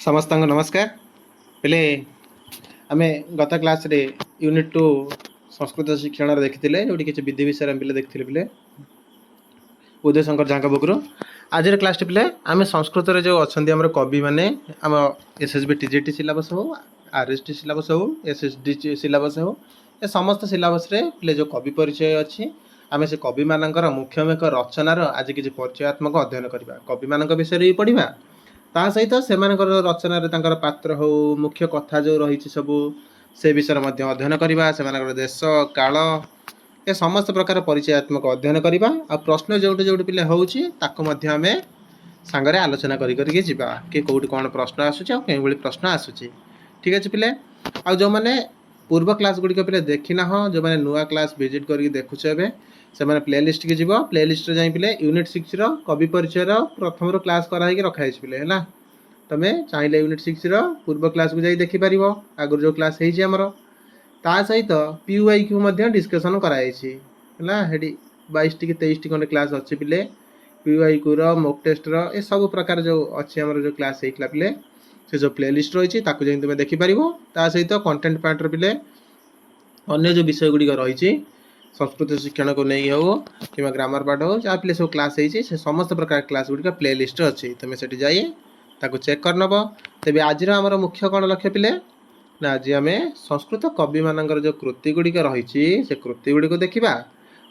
समस्त नमस्कार पे आम गत क्लास रे यूनिट 2 संस्कृत शिक्षण देखी जो किसी विधि विषय पे देखते पे उदय शंकर जहाँ बुक रू आज क्लास पे आम संस्कृत जो अच्छा कवि मैंने आम एसएसबी टीजीटी सिलेबस हो आरएसटी सिलेबस हो एसएसडी सिलेबस हो ए समस्त सिलेबस पे जो कवि परिचय अच्छी आम से कवि मानकर मुख्य रचनार आज किसी परिचयात्मक अध्ययन करवा कवि मान विषय भी पढ़ा ता सहित से रचनार पात्र हो मुख्य कथा जो रही सबू से विषय अध्ययन करवा से देश काल ए समस्त प्रकार परिचयात्मक अध्ययन करवा आ प्रश्न जोटी जोटी पे होमें सांगरे आलोचना करके जीवा कि कौटी कौन प्रश्न आसूँ कई प्रश्न आसूँ ठीक अच्छे पे आ जो मैंने पूर्व क्लास गुड़िक पे देखी ना जो मैंने नुआ क्लास विजिट करके देखुचे एवं से मैंने प्लेलिस्ट की जीव प्लेलिस्ट जाई पे यूनिट 6 कवि परिचय प्रथम क्लास कराई रखाई पे है तुम्हें चाहिए यूनिट 6 पूर्व क्लास को जाई देखिपर आगुरी जो क्लास होमर ता सहित पीयूआई क्यू डिस्कसन कराई 22 टी 23 टी खंडे क्लास अच्छी पे पीयूआई क्यू मॉक टेस्ट ये सब प्रकार जो अच्छी आम जो क्लास होता पे से जो प्लेलिस्ट रही है तुम्हें देखिपर ता सहित कंटेंट पार्टर पे अन्य जो विषय गुड़िक रही संस्कृत शिक्षण को नहीं हो कि ग्रामर पार्ट हो जहाँ पे सब क्लास से समस्त प्रकार क्लास गुड़िक प्लेलिस्ट अच्छी तुम्हें से जाए चेक कर नब तेज आज आमर मुख्य कौन लक्ष्य पे ना आज आम संस्कृत कवि मानकर जो कृति गुड़िक रही से कृति गुड़िक देखा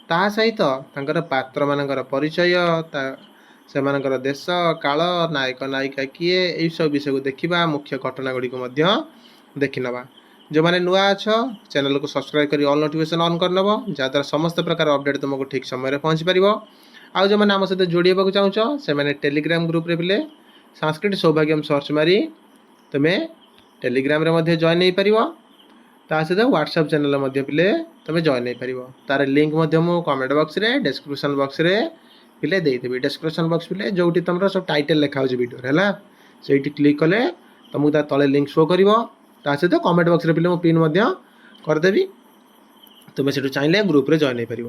ता सहित पात्र मानकर परिचय से देश काल नायक नायिका किए यही सब विषय को देखा मुख्य घटना गुड़िक देखी नवा जो मैंने नुआ अच्छ चैनल को सब्सक्राइब कर ऑल नोटिफिकेशन ऑन कर नब जहाँद्वारा समस्त प्रकार अपडेट तुमको ठीक समय पहुँची पार आउ जो मैंने आम सहित जोड़े चाहूँ से मैंने टेलीग्राम ग्रुप रे पे संस्कृत सौभाग्यम सर्च मारी तुम्हें टेलीग्राम रे जॉइन हो पार ता सहित व्हाट्सएप चैनल पे तुम्हें जॉइन हो पार तार लिंक कमेंट बॉक्स रे डिस्क्रिप्शन बॉक्स रे पे देदेवी डिस्क्रिप्शन बॉक्स पे जो तुम सब टाइटल लिखा हो वीडियो है से क्लिक कले तुमको तले लिंक शो कर सहित कमेंट बॉक्स रे पे पिन करदेवी तुम्हें से चाहिए ग्रुप रे जॉइन हो पार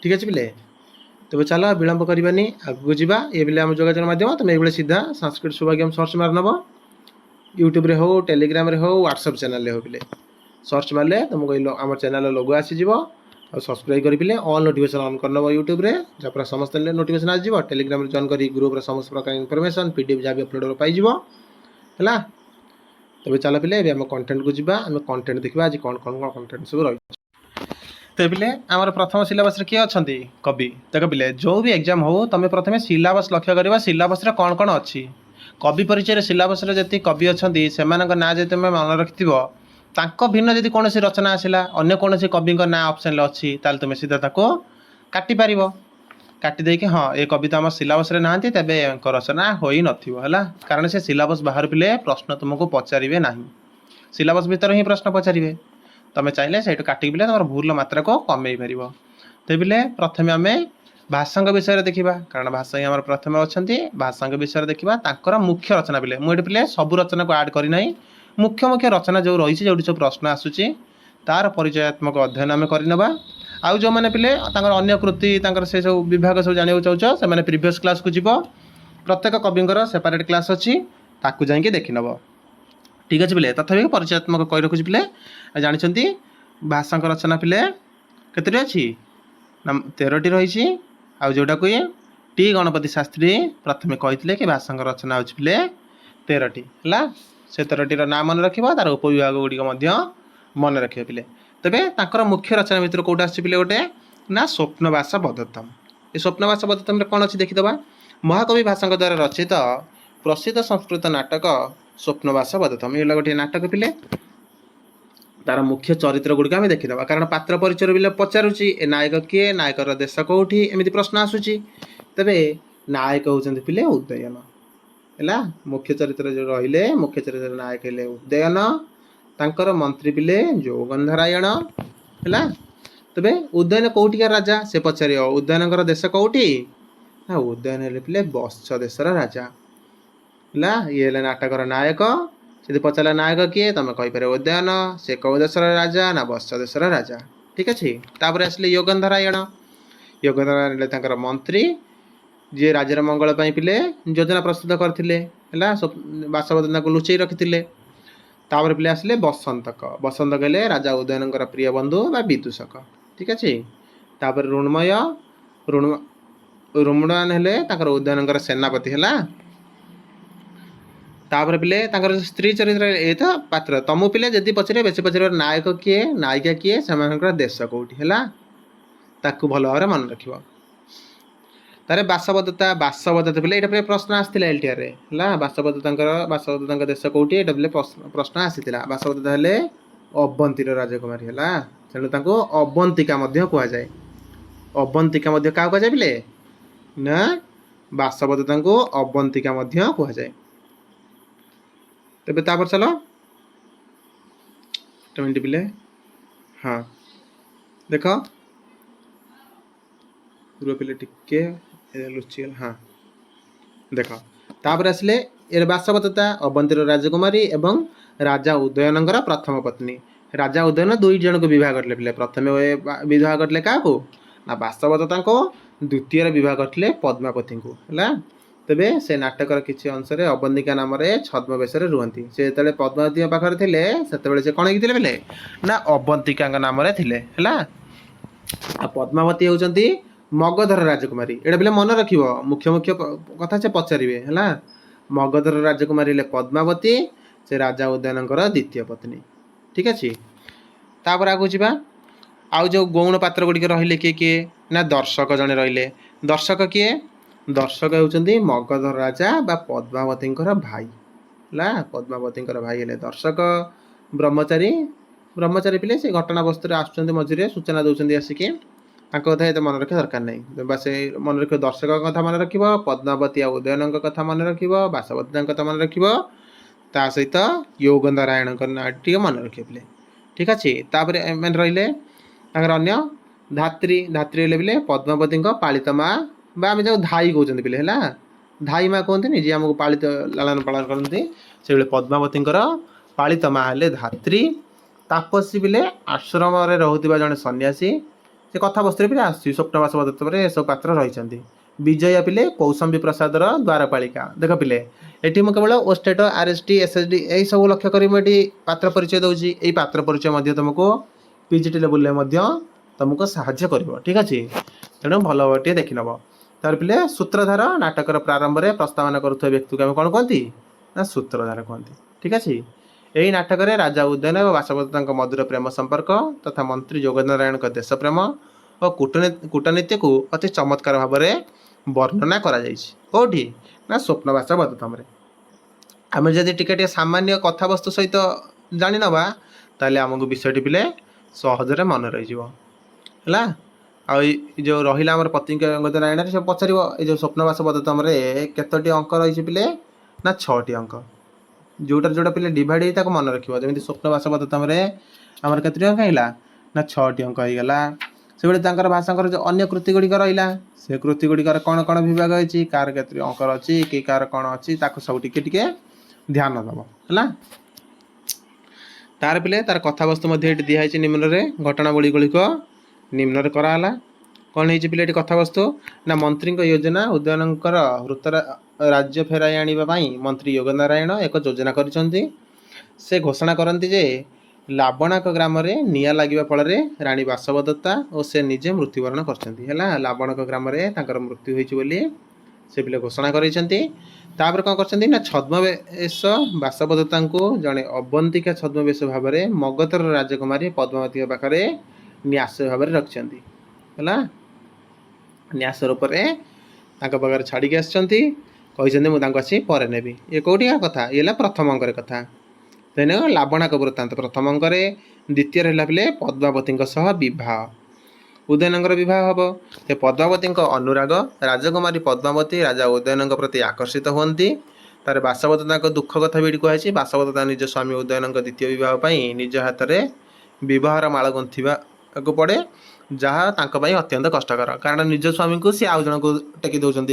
ठीक अच्छे पे तेज चल विलंब करवानी आगू जावा ये पे आम जोगाजोग मध्यम तुम ये सीधा संस्कृत सौभाग्यम सर्च मार नब यूट्यूब रे हो टेलीग्राम रे हो व्हाट्सएप चैनल हो पे सर्च मारे तुमको आम चैनल लोगो आसीज और सब्सक्राइब कर पे ऑल नोटिफिकेशन ऑन कर नब यूट्यूब रे जब समस्त नोटिफिकेशन आसो टेलीग्राम जॉइन कर ग्रुप रे समस्त प्रकार इनफॉरमेशन पीडीएफ जहाँ भी अपलोड पाई है तेज चल पे आम कंटेंट को जीवा आम कंटेंट देखा आज कौन कौन कौन कंटेंट सब रही तो पे आमर प्रथम सिलेबस किए अच्छा कवि देख पे जो भी एग्जाम हो तुम प्रथम सिलेबस लक्ष्य करवा सिलेबस कौन कौन अच्छी कवि परिचय सिलेबस जी कवि अच्छा से ना जब तुम मन रखि भिन्न जब कौन रचना आसला अन्य कौन कवि ना ऑप्शन अच्छी ताल तुम सीधा काटिपार काटिदेक हाँ ये कवि तो आम सिलेबस ना तेज रचना हो ही है कारण से सिलेबस बाहर पे प्रश्न तुमको पचारे ना सिलेबस भितर ही प्रश्न पचारे तुम चाहिए से काटिक पे तुम भूल मात्रा को कमे पार तो पे प्रथम आम भाषांग विषय देखा कारण भाषा ही आम प्रथम अच्छा भाषांग विषय देखा मुख्य रचना पे मुझे पे सब रचना को आड करना मुख्य मुख्य रचना जो रही जो सब प्रश्न आसूँ तार परिचयात्मक अध्ययन आम करवा आउ जो मैंने पे अन्य कृति से सब विभाग सब जाना चाहो से प्रीवियस क्लास को जीव प्रत्येक कविंर सेपरेट क्लास अच्छी ताकू जाकि देखी नब ठीक अच्छे पे तथापि परिचयात्मक कही रखुच्छी पे जानते भाषा रचना पे केतोटी अच्छी ना 13टी रही आ जोटा को ये टी गणपति शास्त्री प्रथम कही कि भाषा रचना हो पे 13टी है से 13टी ना मन रखा तार उपविभाग गुड़िक मन रखिए पे तेरे मुख्य रचना भितर कौट आस पे गोटे ना स्वप्नवास बद्धतम ये स्वप्नवास बद्धतम कौन अच्छी देखीदे महाकवि भाषा द्वारा रचित प्रसिद्ध संस्कृत नाटक स्वप्नवास बद्धतम ये गोटे नाटक पे तार मुख्य चरित्र गुड़िक आम देखीदे कारण पात्र परिचय भी पचारुची ए नायक किए नायकर देश कौटी एमती प्रश्न आसूँ तेरे नायक होती पे उदयन है मुख्य चरित्र जो रहिले मुख्य चरित्र नायक है उदयन तांकर मंत्री पिले जो गंधरायण है तेरे उदयन कौटिकार राजा से पचार उदयन देश कौटी ना उदयन है पे बत्स देशर राजा है ये नाटकर नायक से पचारा नायक किए तुम कहीपर उदयन से कौ देशर राजा ना बत्स देशर राजा ठीक अच्छे तापर आसले योगंधरायण योगंधरायण मंत्री जी राज्यर मंगल पिले योजना प्रस्तुत करते बासवदत्ता को लुचई रखी तापर पिले आसिले बसंतक बसंत कहले राजा उदयन प्रिय बंधु बा विदूषक ठीक अच्छे तापर ऋणमय ऋण ऋणवान हेले उदयन सेनापति है तापर पिले स्त्री चरित्र ये तो पात्र तुम पिले जदि पचरे बेस पचर नायक किए नायिका किए से देश कौटी है ताकू भल भाव मन रख तारे बासवदत्ता बासवदत्ता पिले ये प्रश्न आसाला एलटीआर है बासवदत्ता देश कौटी ये पिले प्रश्न आसाला बासवदत्ता हेले अवंतीर राजकुमारी है तेणु अवंतिका कहुए अवंतिका क्या कहुए पिले ना बासवदत्ता को अवंतिका कहुए तेज तापर चलो मिनट पिले हाँ देख पिले टिके लुचिगल हाँ देख तापर आसिले ए बासवदत्ता अवंतीर राजकुमारी एवं राजा उदयन प्रथम पत्नी राजा उदयन दुई जन को विवाह करते पिले प्रथम विवाह करते क्या ना बासवदत्ता को द्वितीय विवाह करते पद्मावती को है तेबे से नाटकर किसी अंश अवंतिका नाम छद्मवेश रुहति से जो पद्मावती पाखे थे से कौन होते बोले ना अवंतिका नाम थे पद्मावती होती मगधर राजकुमारी एटा पे मन रख मुख्य मुख्य कथा से पचारे है मगधर राजकुमारी पद्मावती से राजा उदयन द्वितीय पत्नी ठीक अच्छे तापर आगू जा आउ जो गौण पात्र गुड़िक रही किए किए ना दर्शक जड़े रही दर्शक किए दर्शक होती मगधर राजा बा पद्मावती भाई है पद्मावती भाई है दर्शक ब्रह्मचारी ब्रह्मचारी पिले से घटना वस्तु आसुँच मझे सूचना दौरान आसिकी कथा ये मन रखा दरकार नहीं बस मन रख दर्शक कथा मन रख पद्मावती आ उदयन कथा मन रख बासवदत्ता कथा मन रख ता सहित योगनारायण नाटी मन रखे पिले ठीक अच्छे तापर मैंने रही अन्य धात्री धात्री पिले पद्मावती पालित माँ बा आम जो धाई कहते पिले है धाई माँ कहते जी आमको पालित लालन पालन करती से पद्मावती पालित माँ हेले धात्री तापसी पिले आश्रम रोकवा जड़े सन्यासी से कथा वस्तु पे आस स्वप्न बासवदत्ता सब पात्र रही विजया पिले कौशंबी प्रसाद द्वारपालिका देख पिले ये मुझे केवल ओस्टेट आरएसटी एसएसडी यही सब लक्ष्य कर पात्र परिचय दूसरी यही पात्र परिचय तुमको पीजीटी लेवल तुमको साहाय्य कर ठीक अच्छे तेणु भल भाव देखी नब तार पिले सूत्रधार नाटकर प्रारंभ में प्रस्तावना करुवा व्यक्ति को आम कौन कहती ना सूत्रधार कहती ठीक अच्छे यही नाटक में राजा उदयन और बासवदत्ता मधुर प्रेम संपर्क तथा मंत्री योगनारायण देश प्रेम और कूटनीति को अति चमत्कार भाव में वर्णना कौटी ना स्वप्न बासवदत्ता आम जदि टिके सामान्य कथा वस्तु सहित जानी नवा ताले आमको विषयटी पिले सहजरे मन रही है आ जो रहा आम पत्नी नारायण से पचार ये स्वप्न बासवदत्ता केतोटी अंक रही पिले ना 6टी अंक जोटार जोटा पिले डिवाइड हो मन रखिए जमी स्वप्न बासवदत्ता आमर केतोटी अंक है ना 6टी अंक होगा से भाई भाषा जो अन्य कृति गुड़िक रहा से कृति गुड़िकर कौन कौन विभाग होती कार के अंकर अच्छी कि कार कौन अच्छी सब टिके ध्यान दब है तार पिले तार कथा वस्तु दिखाई निम्न घटनावली गुड़िक निम्न कराला कौन हो पिले कथा वस्तु ना मंत्री योजना उदयन हृत राज्य फेराई आने मंत्री योगनारायण एक योजना से घोषणा करती जे लाबणाक ग्राम निआ लगे फल राणी बासवदत्ता और से निजे मृत्युवरण कर लाबणाक ग्राम मृत्यु होली से पिले घोषणा कर कौन कर छद्मवेश बासवदत्ता को जड़े अवंतिका छद्मवेश भाव में मगधर राजकुमारी पद्मावती पाखे न्यास भाव में रखिंट है न्यास रूप में पाखे छाड़ी मुझे आसी पर नेबी ये कौटिया कथा ये प्रथम अंकर कथा तेन लाबणाक वृत्तांत प्रथम अंक द्वितीय रहा पिले पद्मावती विवाह उदयन विवाह हम ते पद्मावती अनुराग राजकुमारी पद्मावती राजा उदयन प्रति आकर्षित होती तार बासवदत्ता दुख कथा भी कहुई बासवदत्ता निज स्वामी उदयन द्वितीय विवाह निज हाथ में विवाहर माल गुंथा पड़े जहाँ अत्यंत कष्टकर कारण निज स्वामी को सी आउ जन को टेकी दौरान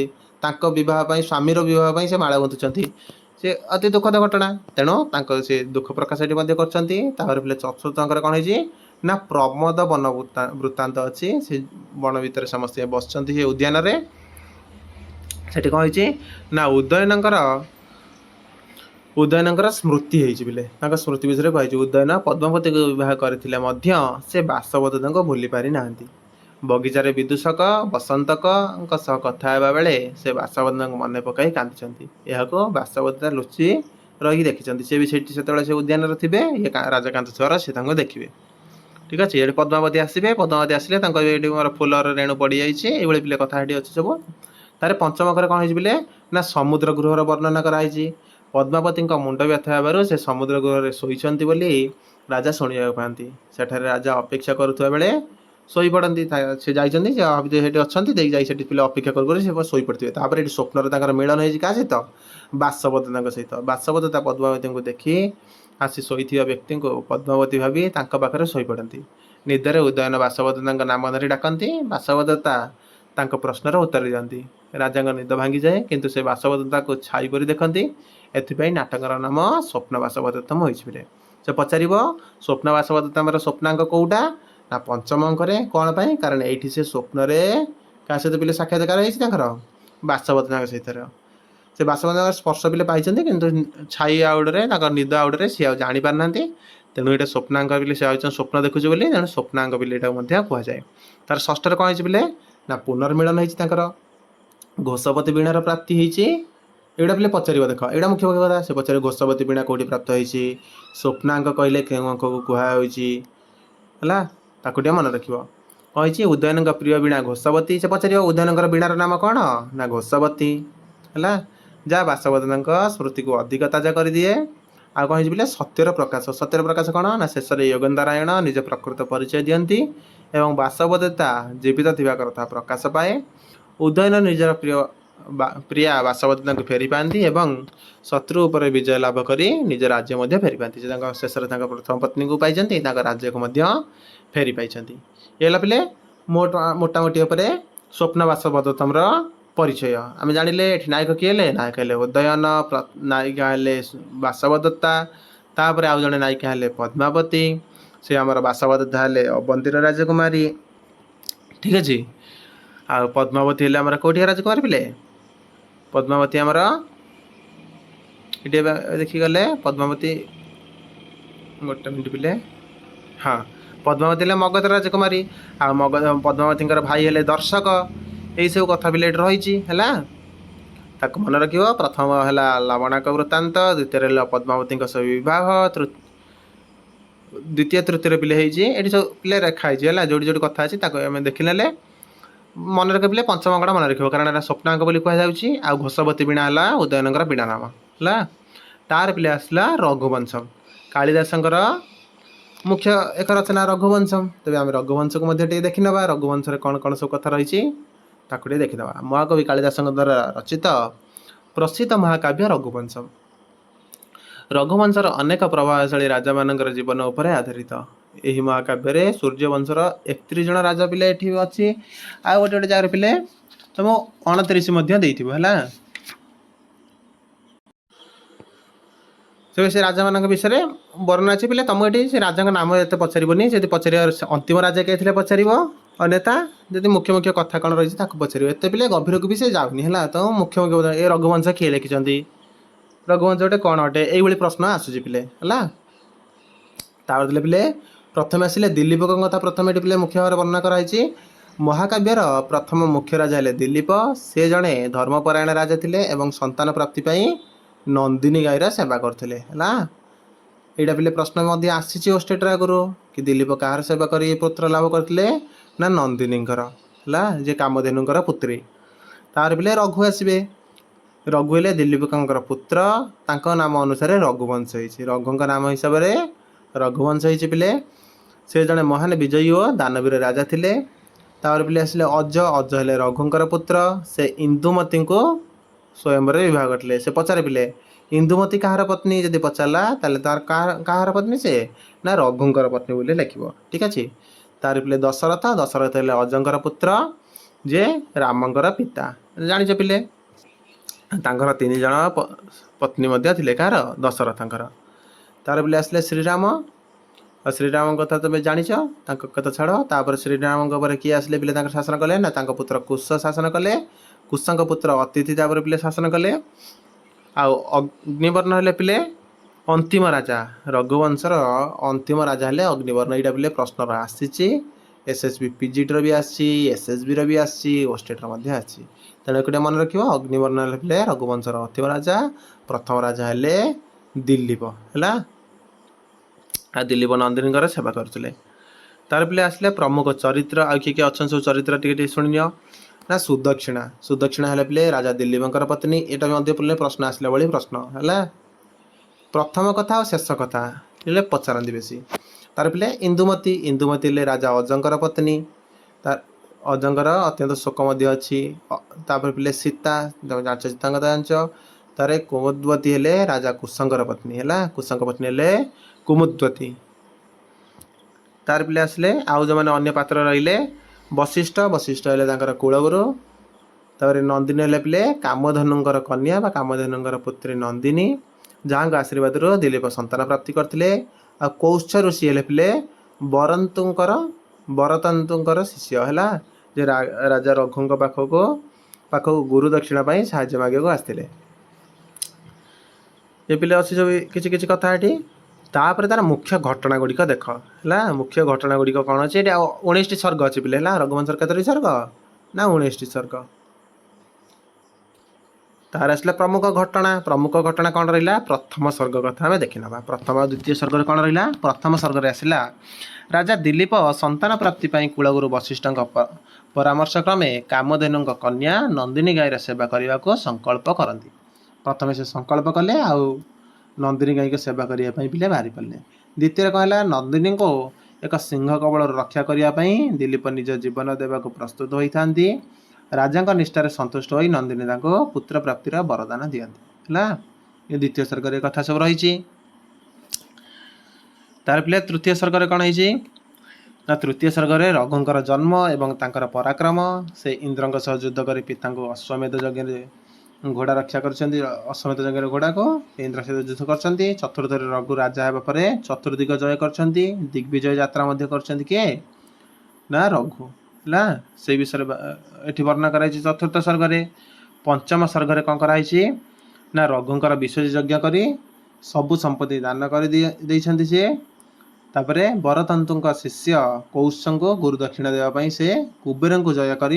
बहुत स्वामीर बहुत से माला गुंथुंट से अति दुखद घटना तेणु से दुख प्रकाश कर चतुर्थ अंक कौन है ना प्रमोद वन वृत्तांत अच्छी से वन भितर समस्त बस उद्यान ସେଠି କ'ଣ ହେଇଛି ନା ଉଦୟନଙ୍କର ସ୍ମୃତି ହେଇଛି ବିଲେ। ତାଙ୍କ ସ୍ମୃତି ବିଷୟରେ କହିଛି। ଉଦୟନ ପଦ୍ମାବତୀକୁ ବିବାହ କରିଥିଲେ ମଧ୍ୟ ସେ ବାସବଦତ୍ତାଙ୍କୁ ଭୁଲି ପାରିନାହାନ୍ତି। ବଗିଚାରେ ବିଦୂଷକ ବସନ୍ତକଙ୍କ ସହ କଥା ହେବା ବେଳେ ସେ ବାସବଦତ୍ତାଙ୍କୁ ମନେ ପକାଇ କାନ୍ଦିଛନ୍ତି। ଏହାକୁ ବାସବଦତ୍ତା ଲୁଚି ରହିକି ଦେଖିଛନ୍ତି। ସେ ବି ସେଠି ସେତେବେଳେ ସେ ଉଦ୍ୟାନରେ ଥିବେ, ଇଏ ରାଜା କାନ୍ଦୁଥିବାର ସେ ତାଙ୍କୁ ଦେଖିବେ। ଠିକ୍ ଅଛି। ଏଠି ପଦ୍ମାବତୀ ଆସିବେ। ପଦ୍ମାବତୀ ଆସିଲେ ତାଙ୍କ ଏଠି ମୋର ଫୁଲର ରେଣୁ ପଡ଼ିଯାଇଛି, ଏଇଭଳି ପିଲେ କଥା ଏଠି ଅଛି ସବୁ। ତାର ପଞ୍ଚମ ଅଙ୍କରେ କ'ଣ ହେଇଛି ବିଲେ ନା ସମୁଦ୍ର ଗୃହର ବର୍ଣ୍ଣନା କରାହେଇଛି। ପଦ୍ମାବତୀଙ୍କ ମୁଣ୍ଡ ବ୍ୟଥା ହେବାରୁ ସେ ସମୁଦ୍ର ଗୃହରେ ଶୋଇଛନ୍ତି ବୋଲି ରାଜା ଶୁଣିବାକୁ ପାଆନ୍ତି। ସେଠାରେ ରାଜା ଅପେକ୍ଷା କରୁଥିବା ବେଳେ ଶୋଇପଡ଼ନ୍ତି। ସେ ଯାଇଛନ୍ତି, ସେ ସେଠି ଅଛନ୍ତି, ଦେଇକି ଯାଇ ସେଠି ପିଲା ଅପେକ୍ଷା କରୁ ସେ ଶୋଇପଡ଼ିଥିବେ। ତାପରେ ଏଠି ସ୍ୱପ୍ନରେ ତାଙ୍କର ମିଳନ ହେଇଛି କାହା ସହିତ? ବାସବଦତ୍ତାଙ୍କ ସହିତ। ବାସବଦତ୍ତା ପଦ୍ମାବତୀଙ୍କୁ ଦେଖି ଆସି ଶୋଇଥିବା ବ୍ୟକ୍ତିଙ୍କୁ ପଦ୍ମାବତୀ ଭାବି ତାଙ୍କ ପାଖରେ ଶୋଇପଡ଼ନ୍ତି। ନିଦରେ ଉଦୟନ ବାସବଦତ୍ତାଙ୍କ ନାମ ଧରି ଡାକନ୍ତି। ବାସବଦତ୍ତା ତାଙ୍କ ପ୍ରଶ୍ନର ଉତ୍ତର ଦିଅନ୍ତି। ରାଜାଙ୍କ ନିଦ ଭାଙ୍ଗିଯାଏ, କିନ୍ତୁ ସେ ବାସବଦତ୍ତାକୁ ଛାଇ ପରି ଦେଖନ୍ତି। ଏଥିପାଇଁ ନାଟକର ନାମ ସ୍ୱପ୍ନ ବାସବଦତ୍ତମ ହୋଇଛି ବିଲେ। ସେ ପଚାରିବ ସ୍ୱପ୍ନ ବାସବଦତ୍ତମର ସ୍ୱପ୍ନାଙ୍କ କେଉଁଟା ନା ପଞ୍ଚମ ଅଙ୍କରେ। କ'ଣ ପାଇଁ? କାରଣ ଏଇଠି ସେ ସ୍ୱପ୍ନରେ କାହା ସହିତ ପିଲେ ସାକ୍ଷାତକାର ହେଇଛି ତାଙ୍କର? ବାସବଦତ୍ତାଙ୍କ ସହିତ। ସେ ବାସବଦତ୍ତାଙ୍କ ସ୍ପର୍ଶ ପିଲେ ପାଇଛନ୍ତି, କିନ୍ତୁ ଛାଇ ଆଉଡ଼ରେ ତାଙ୍କର ନିଦ ଆଉଡ଼ରେ ସିଏ ଆଉ ଜାଣିପାରିନାହାନ୍ତି। ତେଣୁ ଏଇଟା ସ୍ୱପ୍ନାଙ୍କ ବିଲେ ସେ ଭାବୁଛନ୍ତି ସ୍ୱପ୍ନ ଦେଖୁଛି ବୋଲି, ତେଣୁ ସ୍ୱପ୍ନାଙ୍କ ବିଲେ ଏଇଟାକୁ ମଧ୍ୟ କୁହାଯାଏ। ତାର ଷଷ୍ଠରେ କ'ଣ ହେଇଛି ବିଲେ ନା ପୁନର୍ମିଳନ ହେଇଛି ତାଙ୍କର। ଘୋଷବତୀ ବୀଣାର ପ୍ରାପ୍ତି ହେଇଛି। ଏଇଟା ପିଲେ ପଚାରିବ, ଦେଖ ଏଇଟା ମୁଖ୍ୟ କଥା। ସେ ପଚାରିବ ଘୋଷବତୀ ବୀଣା କେଉଁଠି ପ୍ରାପ୍ତ ହେଇଛି, ସ୍ୱପ୍ନାଙ୍କ କହିଲେ କେଉଁ ଅଙ୍କକୁ କୁହାହେଉଛି ହେଲା, ତାକୁ ଟିକେ ମନେ ରଖିବ। କହିଛି ଉଦୟନଙ୍କ ପ୍ରିୟ ବୀଣା ଘୋଷବତୀ। ସେ ପଚାରିବ ଉଦୟନଙ୍କର ବୀଣାର ନାମ କ'ଣ ନା ଘୋଷବତୀ ହେଲା, ଯାହା ବାସବଦତ୍ତାଙ୍କ ସ୍ମୃତିକୁ ଅଧିକ ତାଜା କରିଦିଏ। ଆଉ କ'ଣ ହେଇଛି ବିଲେ ସତ୍ୟର ପ୍ରକାଶ। ସତ୍ୟର ପ୍ରକାଶ କ'ଣ ନା ଶେଷରେ ଯୋଗେନ୍ଦାରାୟଣ ନିଜ ପ୍ରକୃତ ପରିଚୟ ଦିଅନ୍ତି ଏବଂ ବାସବଦତ୍ତା ଜୀବିତ ଥିବା କଥା ପ୍ରକାଶ ପାଏ। ଉଦୟନ ନିଜର ପ୍ରିୟା ବାସବଦତ୍ତାଙ୍କୁ ଫେରି ପାଆନ୍ତି ଏବଂ ଶତ୍ରୁ ଉପରେ ବିଜୟ ଲାଭ କରି ନିଜ ରାଜ୍ୟ ମଧ୍ୟ ଫେରି ପାଆନ୍ତି। ସେ ତାଙ୍କ ଶେଷରେ ତାଙ୍କ ପ୍ରଥମ ପତ୍ନୀଙ୍କୁ ପାଇଛନ୍ତି, ତାଙ୍କ ରାଜ୍ୟକୁ ମଧ୍ୟ ଫେରି ପାଇଛନ୍ତି। ଏ ହେଲା ପିଲେ ମୋଟାମୋଟି ଉପରେ ସ୍ୱପ୍ନ ବାସବଦତ୍ତମର ପରିଚୟ। ଆମେ ଜାଣିଲେ ଏଠି ନାୟକ କିଏ ହେଲେ? ନାୟକ ହେଲେ ଉଦୟନ, ନାୟିକା ହେଲେ ବାସବଦତ୍ତା, ତାପରେ ଆଉ ଜଣେ ନାୟିକା ହେଲେ ପଦ୍ମାବତୀ। ସେ ଆମର ବାସବଦତ୍ତା ହେଲେ ଅବନ୍ତୀର ରାଜକୁମାରୀ। ଠିକ୍ ଅଛି। ଆଉ ପଦ୍ମାବତୀ ହେଲେ ଆମର କେଉଁଠିକା ରାଜକୁମାରୀ ପିଲେ? ପଦ୍ମାବତୀ ଆମର ଏଠି ଦେଖିଗଲେ ପଦ୍ମାବତୀ, ଗୋଟେ ମିନିଟ୍ ପିଲେ, ହଁ ପଦ୍ମାବତୀ ହେଲେ ମଗଧ ରାଜକୁମାରୀ। ଆଉ ପଦ୍ମାବତୀଙ୍କର ଭାଇ ହେଲେ ଦର୍ଶକ। ଏଇସବୁ କଥା ପିଲେ ଏଠି ରହିଛି ହେଲା, ତାକୁ ମନେ ରଖିବ। ପ୍ରଥମ ହେଲା ଲବଣାକ ବୃତ୍ତାନ୍ତ, ଦ୍ୱିତୀୟରେ ହେଲା ପଦ୍ମାବତୀଙ୍କ ସହ ବିବାହ, ଦ୍ୱିତୀୟ ତୃତୀୟରେ ପିଲେ ହେଇଛି। ଏଠି ସବୁ ପିଲେ ରେଖା ହେଇଛି ହେଲା, ଯୋଉଠି ଯୋଉଠି କଥା ଅଛି ତାକୁ ଆମେ ଦେଖିନେଲେ ମନେ ରଖିଲେ। ପଞ୍ଚମ ଅଙ୍କଟା ମନେ ରଖିବ, କାରଣ ଏଟା ସ୍ୱପ୍ନାଙ୍କ ବୋଲି କୁହାଯାଉଛି। ଆଉ ଘୋଷବତୀ ବୀଣା ହେଲା ଉଦୟନଙ୍କର ବୀଣା ନାମ ହେଲା। ତାର ପିଲେ ଆସିଲା ରଘୁବଂଶମ, କାଳିଦାସଙ୍କର ମୁଖ୍ୟ ଏକ ରଚନା ରଘୁବଂଶମ। ତେବେ ଆମେ ରଘୁବଂଶକୁ ମଧ୍ୟ ଟିକେ ଦେଖିନେବା। ରଘୁବଂଶରେ କ'ଣ କ'ଣ ସବୁ କଥା ରହିଛି ତାକୁ ଟିକେ ଦେଖିଦେବା। ମହାକବି କାଳିଦାସଙ୍କ ଦ୍ୱାରା ରଚିତ ପ୍ରସିଦ୍ଧ ମହାକାବ୍ୟ ରଘୁବଂଶମ। ରଘୁବଂଶର ଅନେକ ପ୍ରଭାବଶାଳୀ ରାଜାମାନଙ୍କର ଜୀବନ ଉପରେ ଆଧାରିତ। ଏହି ମହାକାବ୍ୟରେ ସୂର୍ଯ୍ୟବଂଶର 31 ଜଣ ରାଜା ପିଲେ ଏଠି ଅଛି। ଆଉ ଗୋଟେ ଗୋଟେ ଜାଗାରେ ପିଲେ ତମ 29 ମଧ୍ୟ ଦେଇଥିବ ହେଲା। ସେ ରାଜାମାନଙ୍କ ବିଷୟରେ ବର୍ଣ୍ଣନା ଅଛି ପିଲେ। ତମ ଏଠି ସେ ରାଜାଙ୍କ ନାମ ଏତେ ପଚାରିବନି। ଯଦି ପଚାରିବ ଅନ୍ତିମ ରାଜା କିଏ ଥିଲେ ପଚାରିବ, ଅନ୍ୟଥା ଯଦି ମୁଖ୍ୟ ମୁଖ୍ୟ କଥା କ'ଣ ରହିଛି ତାକୁ ପଚାରିବ। ଏତେ ପିଲେ ଗଭୀରକୁ ବି ସେ ଯାଉନି ହେଲା। ତ ମୁଖ୍ୟ ଏ ରଘୁବଂଶ କିଏ ଲେଖିଛନ୍ତି, ରଘୁବଂଶ ଗୋଟେ କ'ଣ ଅଟେ, ଏଇଭଳି ପ୍ରଶ୍ନ ଆସୁଛି ପିଲେ ହେଲା। ତାପରେ ଦେଲେ ପିଲେ ପ୍ରଥମେ ଆସିଲେ ଦିଲ୍ଲୀପଙ୍କ କଥା। ପ୍ରଥମେ ଏଠି ପିଲେ ମୁଖ୍ୟ ଭାବରେ ବର୍ଣ୍ଣନା କରାଯାଇଛି। ମହାକାବ୍ୟର ପ୍ରଥମ ମୁଖ୍ୟ ରାଜା ହେଲେ ଦିଲ୍ଲୀପ। ସେ ଜଣେ ଧର୍ମପରାୟଣ ରାଜା ଥିଲେ ଏବଂ ସନ୍ତାନ ପ୍ରାପ୍ତି ପାଇଁ ନନ୍ଦିନୀ ଗାଈର ସେବା କରୁଥିଲେ ହେଲା। ଏଇଟା ପିଲେ ପ୍ରଶ୍ନ ମଧ୍ୟ ଆସିଛି ଓଷ୍ଟେଟରେ ଆଗରୁ, କି ଦିଲ୍ଲୀପ କାହାର ସେବା କରି ପୁତ୍ର ଲାଭ କରିଥିଲେ ନା ନନ୍ଦିନୀଙ୍କର ହେଲା, ଯେ କାମଧେନୁଙ୍କର ପୁତ୍ରୀ। ତାପରେ ପିଲେ ରଘୁ ଆସିବେ। ରଘୁ ହେଲେ ଦିଲ୍ଲୀପଙ୍କର ପୁତ୍ର, ତାଙ୍କ ନାମ ଅନୁସାରେ ରଘୁବଂଶ ହେଇଛି। ରଘୁଙ୍କ ନାମ ହିସାବରେ ରଘୁବଂଶ ହେଇଛି ପିଲେ। ସେ ଜଣେ ମହାନ ବିଜୟୀ ଓ ଦାନବୀର ରାଜା ଥିଲେ। ତାପରେ ପିଲେ ଆସିଲେ ଅଜ। ଅଜ ହେଲେ ରଘୁଙ୍କର ପୁତ୍ର। ସେ ଇନ୍ଦୁମତୀଙ୍କୁ ସ୍ୱୟଂବରରେ ବିବାହ କରିଥିଲେ। ସେ ପଚାରେ ପିଲେ ଇନ୍ଦୁମତୀ କାହାର ପତ୍ନୀ? ଯଦି ପଚାରିଲା ତାହେଲେ ତାର କାହାର ପତ୍ନୀ? ସେ ନା ରଘୁଙ୍କର ପତ୍ନୀ ବୋଲି ଲେଖିବ। ଠିକ୍ ଅଛି। ତାର ପିଲେ ଦଶରଥ। ଦଶରଥ ହେଲେ ଅଜଙ୍କର ପୁତ୍ର, ଯେ ରାମଙ୍କର ପିତା। ଜାଣିଛ ପିଲେ ତାଙ୍କର 3 ଜଣ ପତ୍ନୀ ମଧ୍ୟ ଥିଲେ, କାହାର? ଦଶରଥଙ୍କର। ତାର ପିଲେ ଆସିଲେ ଶ୍ରୀରାମ। ଆଉ ଶ୍ରୀରାମଙ୍କ କଥା ତମେ ଜାଣିଛ, ତାଙ୍କ କଥା ଛାଡ଼। ତାପରେ ଶ୍ରୀରାମଙ୍କ ଉପରେ କିଏ ଆସିଲେ ପିଲେ ତାଙ୍କର ଶାସନ କଲେ ନା ତାଙ୍କ ପୁତ୍ର କୁଶ ଶାସନ କଲେ। कुशଙ୍କ पुत्र अतिथि तापर पिले शासन कले अग्निवर्ण हेले पिले अंतिम राजा रघुवंशर अंतिम राजा हेले अग्निवर्ण यहाँ पिले प्रश्न आसी एसएसबी पीजीटी भी आसी एसएसबी भी आसी ओस्टेट आसी तेणु एक मन रख अग्निवर्ण पिले रघुवंशर अंतिम राजा प्रथम राजा हेले दिलीप है दिलीप नंदिनी सेवा करते तार पिले आसले प्रमुख चरित्र आ किए अच्छा सब चरित्र टी शुणिन ना सुदक्षिणा हेले पिले राजा दिलीपर पत्नी यहाँ भी पिले प्रश्न आसला भाई प्रश्न है प्रथम कथा और शेष कथा पचारती बेसी तार पिले इंदुमती ले राजा अजंकर पत्नी तार अजंकर अत्यंत शोक अच्छी तापर पिले सीता सीता जांच तार कुमुद्वती हेले राजा कुशंकर पत्नी है कुशंक पत्नी हेले कुमुद्वती तार पिले आसले आउ जो मैंने अन्य पात्र रहिले वशिष्ठ हेले कुलगुरु तापर नंदिनी हेले पिले कामधेनुंकर कन्या बा कामधेनुंकर पुत्री नंदिनी जहाँ आशीर्वाद दिलीप संतान प्राप्ति करते कौश्च ऋषि हेले पिले बरतंतुंकर शिष्य है जे राजा रघुंक पाखक गुरु दक्षिणा साहाय्य मागे आसते ये पिले अच्छी सब किसी किसी कथा ये तापर तार मुख्य घटना गुड़िक देख है मुख्य घटना गुड़िक कौन अच्छे 19 सर्ग अच्छी पिले रघुवंशर केतोटी सर्ग ना 19 सर्ग तार आसला प्रमुख घटना कौन रहा प्रथम सर्ग कथा आम देखी ना प्रथम और द्वितीय सर्ग कौन रहा प्रथम सर्ग आसला राजा दिलीप संतान प्राप्ति कुलगुरु वशिष्ठ परामर्श क्रमे कामधेनु कन्या नंदिनी गाईर सेवा करने को संकल्प करती प्रथम से संकल्प कले आउ नंदिनी गाई को सेवा करने पिले बाहरी पड़े द्वितीय कहला नंदिनी को एक सिंह कबल रक्षा करने दिलीप निज जीवन देवाक प्रस्तुत होता राजा निष्ठार संतुष्ट हो नंदिनी पुत्र प्राप्तिर वरदान दियंती है ये द्वितीय सर्ग कथा सब रही तार पिले तृतीय सर्ग कौन है ना तृतीय सर्ग रघुंकर जन्म एवं तांकर पराक्रम से इंद्र सह युद्ध कर पिता अश्वमेध यज्ञ घोड़ा रक्षा कर अश्वमेध यज्ञ घोड़ा को इंद्र सहित युद्ध कर चतुर्थ रघु राजा होगापर चतुर्दिग जय कर दिग्विजय यात्रा किए ना रघु है से विषय ये वर्णना कर चतुर्थ सर्ग पंचम सर्ग कौन कराई ना रघुंकर विश्वज यज्ञ कर सबु संपत्ति दान कर सी तापर बरतंतु शिष्य कौश को गुरु दक्षिणा देवाई से कुबेर को जय कर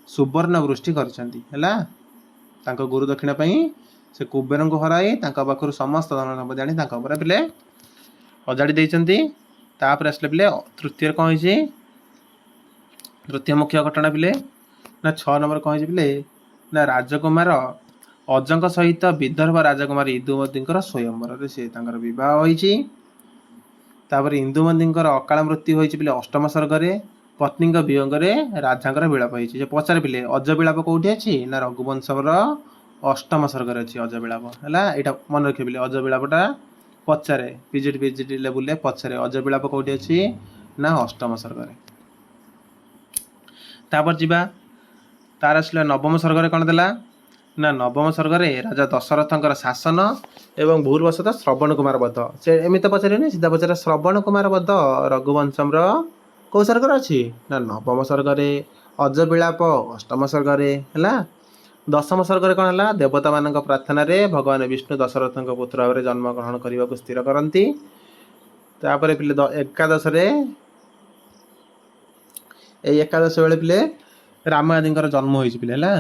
सुवर्ण वृष्टि कर गुरु दक्षिणा से कुबेर को हराई पाखु समस्त धन सम्पत्ति आनी पिले अजाड़ी देती आसले पिले तृतीय कौन है तृतीय मुख्य घटना पिले ना 6 नंबर कौन पिले ना राजकुमार अजंक सहित विदर्भ राजकुमार इंदुमती स्वयंवर से बह होपर इंदुमती अकाल मृत्यु होती पिले अष्टम सर्ग पत्नी वियोग राजा विलाप हो पचार पिले अज विलाप कौटी अच्छी ना रघुवंशर अष्टम सर्ग अच्छी अज विलाप है यहाँ मन रखिए पिले अज विलापटा पचारे पीजीटी लेवल पचारे अज विलाप कौटी अच्छी ना अष्टम सर्ग तापर जीवा तार आसला नवम सर्ग कौन देला ना नवम सर्ग राजा दशरथंकर शासन एवं भूर्वशतः श्रवण कुमार बध से एमती पचारे सीधा पचारे श्रवण कुमार बध रघुवंशम कौ सर्ग अच्छी ना नवम सर्ग अज विलाप अष्टम सर्ग है दशम सर्ग कौन है देवता मान प्रार्थना भगवान विष्णु दशरथ पुत्र भाव जन्म ग्रहण करने को स्थिर करती पिले एकादश एकादश बेले पिले रामादि जन्म हो पिले है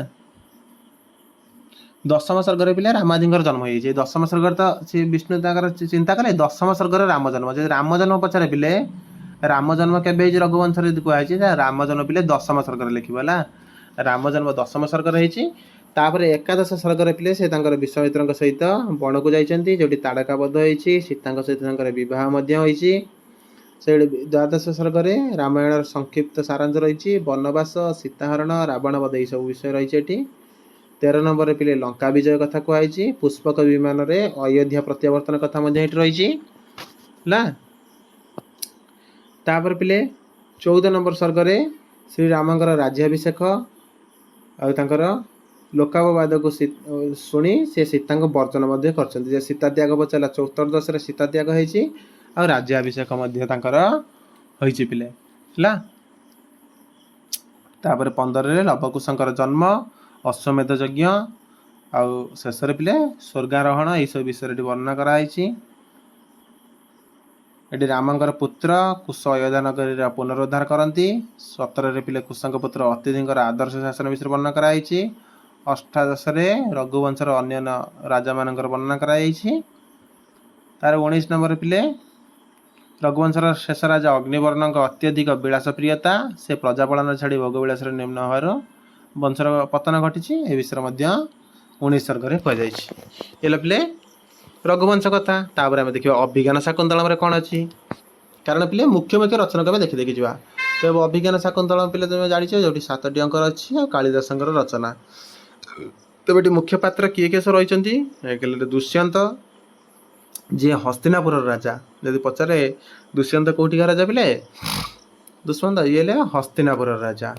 दशम सर्ग पिले रामादि जन्म हो दशम सर्ग तो सी विष्णु चिंता कले दशम सर्ग राम जन्म राम जन्म पचारे पिले राम जन्म के रघुवंश कहुई राम जन्म पिले दशम सर्ग लिखे है राम जन्म दशम सर्ग रही एकादश सर्ग पिले से विश्वामित्र सहित वन को जाती जो ताड़का बध होती सीता सहित बह से द्वादश सर्ग रामायण संक्षिप्त सारांश रही वनवास सीताहरण रावण बध यह सब विषय रही 13 नंबर पिले लंका विजय कथा कहुई पुष्पक विमान अयोध्या प्रत्यावर्तन कथा रही तापर पिले 14 नंबर सर्ग श्री रामंकर राज्याभिषेक आर लोकावाद को शुणी से सीता को वर्जन कर सीता त्याग पचारा चतुर्दश सीता त्याग होती आ राज्याभिषेक पिले है 15 लवकुशंकर जन्म ଅଶ୍ୱମେଧ ଯଜ୍ଞ ଆଉ ଶେଷରେ ପିଲେ ସ୍ୱର୍ଗାରୋହଣ ଏଇସବୁ ବିଷୟରେ ଏଠି ବର୍ଣ୍ଣନା କରାଯାଇଛି। ଏଠି ରାମଙ୍କର ପୁତ୍ର କୁଶ ଅୟୋଧ୍ୟା ନଗରୀର ପୁନରୁଦ୍ଧାର କରନ୍ତି। 17ରେ ପିଲେ କୁଶଙ୍କ ପୁତ୍ର ଅତିଥିଙ୍କର ଆଦର୍ଶ ଶାସନ ବିଷୟରେ ବର୍ଣ୍ଣନା କରାଯାଇଛି। 18ରେ ରଘୁବଂଶର ଅନ୍ୟାନ୍ୟ ରାଜାମାନଙ୍କର ବର୍ଣ୍ଣନା କରାଯାଇଛି। ତାର 19 ନମ୍ବର ପିଲେ ରଘୁବଂଶର ଶେଷ ରାଜା ଅଗ୍ନିବର୍ଣ୍ଣଙ୍କ ଅତ୍ୟଧିକ ବିଳାସ ପ୍ରିୟତା, ସେ ପ୍ରଜାପାଳନ ଛାଡ଼ି ଭୋଗ ବିଳାସରେ ନିମ୍ନ ହେବାରୁ ବଂଶର ପତନ ଘଟିଛି। ଏ ବିଷୟରେ ମଧ୍ୟ 19 ସର୍ଗରେ କୁହାଯାଇଛି। ହେଲେ ପିଲେ ରଘୁବଂଶ କଥା। ତାପରେ ଆମେ ଦେଖିବା ଅଭିଜ୍ଞାନ ଶାକୁନ୍ତଳମରେ କ'ଣ ଅଛି। କାରଣ ପିଲେ ମୁଖ୍ୟ ରଚନାକୁ ଆମେ ଦେଖି ଯିବା। ତ ଅଭିଜ୍ଞାନ ଶାକୁନ୍ତଳମ ପିଲେ ତୁମେ ଜାଣିଛ ଯେଉଁଠି 7ଟି ଅଙ୍କର ଅଛି ଆଉ କାଳିଦାସଙ୍କର ରଚନା। ତେବେ ଏଠି ମୁଖ୍ୟ ପାତ୍ର କିଏ କିଏ ସବୁ ରହିଛନ୍ତି? କହିଲେ ଦୁଷ୍ୟନ୍ତ, ଯିଏ ହସ୍ତିନାପୁରର ରାଜା। ଯଦି ପଚାରେ ଦୁଷ୍ୟନ୍ତ କୋଉଠିକା ରାଜା ପିଲେ? ଦୁଷ୍ୟନ୍ତ ଇଏ ହେଲେ ହସ୍ତିନାପୁରର ରାଜା।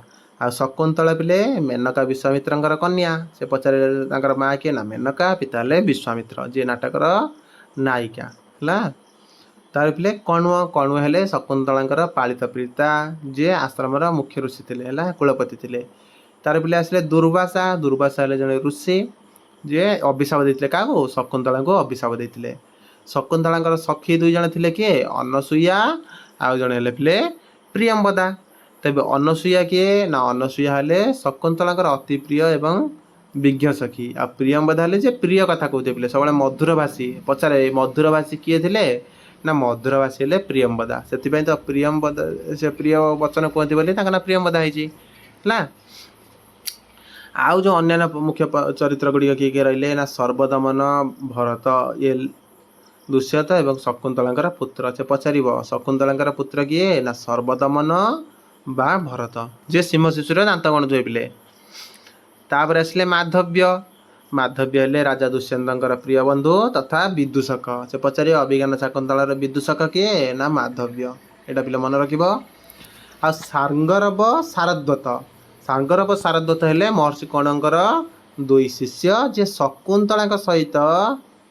ଆଉ ଶକୁନ୍ତଳା ପିଲେ ମେନକା ବିଶ୍ୱାମିତ୍ରଙ୍କର କନ୍ୟା। ସେ ପଚାରେ ତାଙ୍କର ମା କିଏ? ନା ମେନକା, ପିତା ହେଲେ ବିଶ୍ୱାମିତ୍ର, ଯିଏ ନାଟକର ନାୟିକା ହେଲା। ତାର ପିଲେ କଣ୍ୱ ହେଲେ ଶକୁନ୍ତଳାଙ୍କର ପାଳିତ ପିତା, ଯିଏ ଆଶ୍ରମର ମୁଖ୍ୟ ଋଷି ଥିଲେ ହେଲା, କୁଳପତି ଥିଲେ। ତାର ପିଲେ ଆସିଲେ ଦୁର୍ବାସା ହେଲେ ଜଣେ ଋଷି, ଯିଏ ଅଭିଶାପ ଦେଇଥିଲେ କାହାକୁ? ଶକୁନ୍ତଳାଙ୍କୁ ଅଭିଶାପ ଦେଇଥିଲେ। ଶକୁନ୍ତଳାଙ୍କର ସଖୀ 2 ଜଣ ଥିଲେ କିଏ? ଅନସୂୟା ଆଉ ଜଣେ ହେଲେ ପିଲେ ପ୍ରିୟମ୍ବଦା। ତେବେ ଅନସୂୟା କିଏ? ନା ଅନସୂୟା ହେଲେ ଶକୁନ୍ତଳାଙ୍କର ଅତି ପ୍ରିୟ ଏବଂ ବିଜ୍ଞ ସଖୀ। ଆଉ ପ୍ରିୟମ୍ବଦା ହେଲେ ଯେ ପ୍ରିୟ କଥା କହୁଥିଲେ ପିଲେ, ସବୁବେଳେ ମଧୁରଭାଷୀ। ପଚାରେ ମଧୁରଭାଷୀ କିଏ ଥିଲେ? ନା ମଧୁରଭାଷୀ ହେଲେ ପ୍ରିୟମ୍ବଦା। ସେଥିପାଇଁ ତ ପ୍ରିୟମ୍ବଦା, ସେ ପ୍ରିୟ ବଚନ କୁହନ୍ତି ବୋଲି ତାଙ୍କ ନାଁ ପ୍ରିୟମ୍ବଦା ହେଇଛି ହେଲା। ଆଉ ଯେଉଁ ଅନ୍ୟାନ୍ୟ ମୁଖ୍ୟ ଚରିତ୍ର ଗୁଡ଼ିକ କିଏ କିଏ ରହିଲେ? ନା ସର୍ବଦମନ, ଭରତ, ଇଏ ଦୁଷ୍ୟନ୍ତ ଏବଂ ଶକୁନ୍ତଳାଙ୍କର ପୁତ୍ର। ସେ ପଚାରିବ ଶକୁନ୍ତଳାଙ୍କର ପୁତ୍ର କିଏ? ନା ସର୍ବଦମନ ବା ଭରତ, ଯିଏ ସିଂହ ଶିଶୁର ଦାନ୍ତ ଗଣୁଥିବେ ପିଲେ। ତାପରେ ଆସିଲେ ମାଧବ୍ୟ ହେଲେ ରାଜା ଦୁଷ୍ୟନ୍ତଙ୍କର ପ୍ରିୟ ବନ୍ଧୁ ତଥା ବିଦୂଷକ। ସେ ପଚାରିବ ଅଭିଜ୍ଞାନ ଶାକୁନ୍ତଳାର ବିଦୂଷକ କିଏ? ନା ମାଧବ୍ୟ। ଏଇଟା ପିଲେ ମନେ ରଖିବ। ଆଉ ସାଙ୍ଗରବ ସାରଦ୍ୱତ ହେଲେ ମହର୍ଷି କଣ୍ୱଙ୍କର 2 ଶିଷ୍ୟ, ଯିଏ ଶକୁନ୍ତଳାଙ୍କ ସହିତ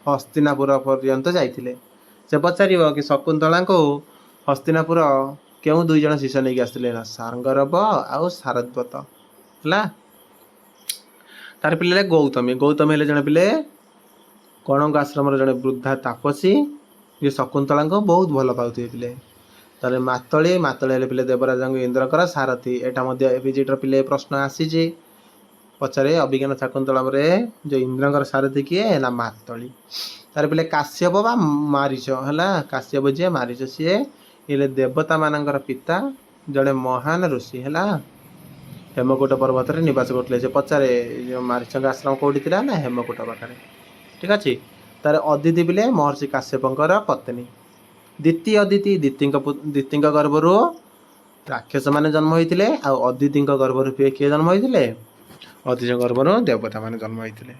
ହସ୍ତିନାପୁର ପର୍ଯ୍ୟନ୍ତ ଯାଇଥିଲେ। ସେ ପଚାରିବ କି ଶକୁନ୍ତଳାଙ୍କୁ ହସ୍ତିନାପୁର କେଉଁ 2 ଜଣ ଶିଷ୍ୟ ନେଇକି ଆସିଥିଲେ? ନା ସାଙ୍ଗରବ ଆଉ ସାରଦ୍ୱତ ହେଲା। ତାର ପିଲେ ହେଲେ ଗୌତମୀ ହେଲେ ଜଣେ ପିଲେ କଣଙ୍କ ଆଶ୍ରମର ଜଣେ ବୃଦ୍ଧା ତାପସୀ, ଯିଏ ଶକୁନ୍ତଳାଙ୍କୁ ବହୁତ ଭଲ ପାଉଥିବେ ପିଲେ। ତାହେଲେ ମାତଳି ହେଲେ ପିଲେ ଦେବରାଜଙ୍କ ଇନ୍ଦ୍ରଙ୍କର ସାରଥୀ। ଏଇଟା ମଧ୍ୟ ଏବିଜିଟ୍ର ପିଲେ ପ୍ରଶ୍ନ ଆସିଛି। ପଚାରେ ଅଭିଜ୍ଞାନ ଶାକୁନ୍ତଳମରେ ଯେଉଁ ଇନ୍ଦ୍ରଙ୍କର ସାରଥୀ କିଏ? ନା ମାତଳି। ତାର ପିଲେ କାଶ୍ୟପ ବା ମାରିଚ ହେଲା। କାଶ୍ୟପ ଯିଏ, ମାରିଚ ସିଏ ହେଲେ ଦେବତା ମାନଙ୍କର ପିତା, ଜଣେ ମହାନ ଋଷି ହେଲା। ହେମକୂଟ ପର୍ବତରେ ନିବାସ କରୁଥିଲେ। ସେ ପଚାରେ ଯେଉଁ ମାରିଚଙ୍କ ଆଶ୍ରମ କେଉଁଠି ଥିଲା? ନା ହେମକୂଟ ପାଖରେ। ଠିକ୍ ଅଛି। ତାର ଅଦିତି ପିଲେ ମହର୍ଷି କାଶ୍ୟପଙ୍କର ପତ୍ନୀ। ଦିତିଙ୍କ ଗର୍ଭରୁ ରାକ୍ଷସ ମାନେ ଜନ୍ମ ହୋଇଥିଲେ। ଆଉ ଅଦିତିଙ୍କ ଗର୍ଭରୁ କିଏ ଜନ୍ମ ହୋଇଥିଲେ? ଅଦିତିଙ୍କ ଗର୍ଭରୁ ଦେବତା ମାନେ ଜନ୍ମ ହୋଇଥିଲେ,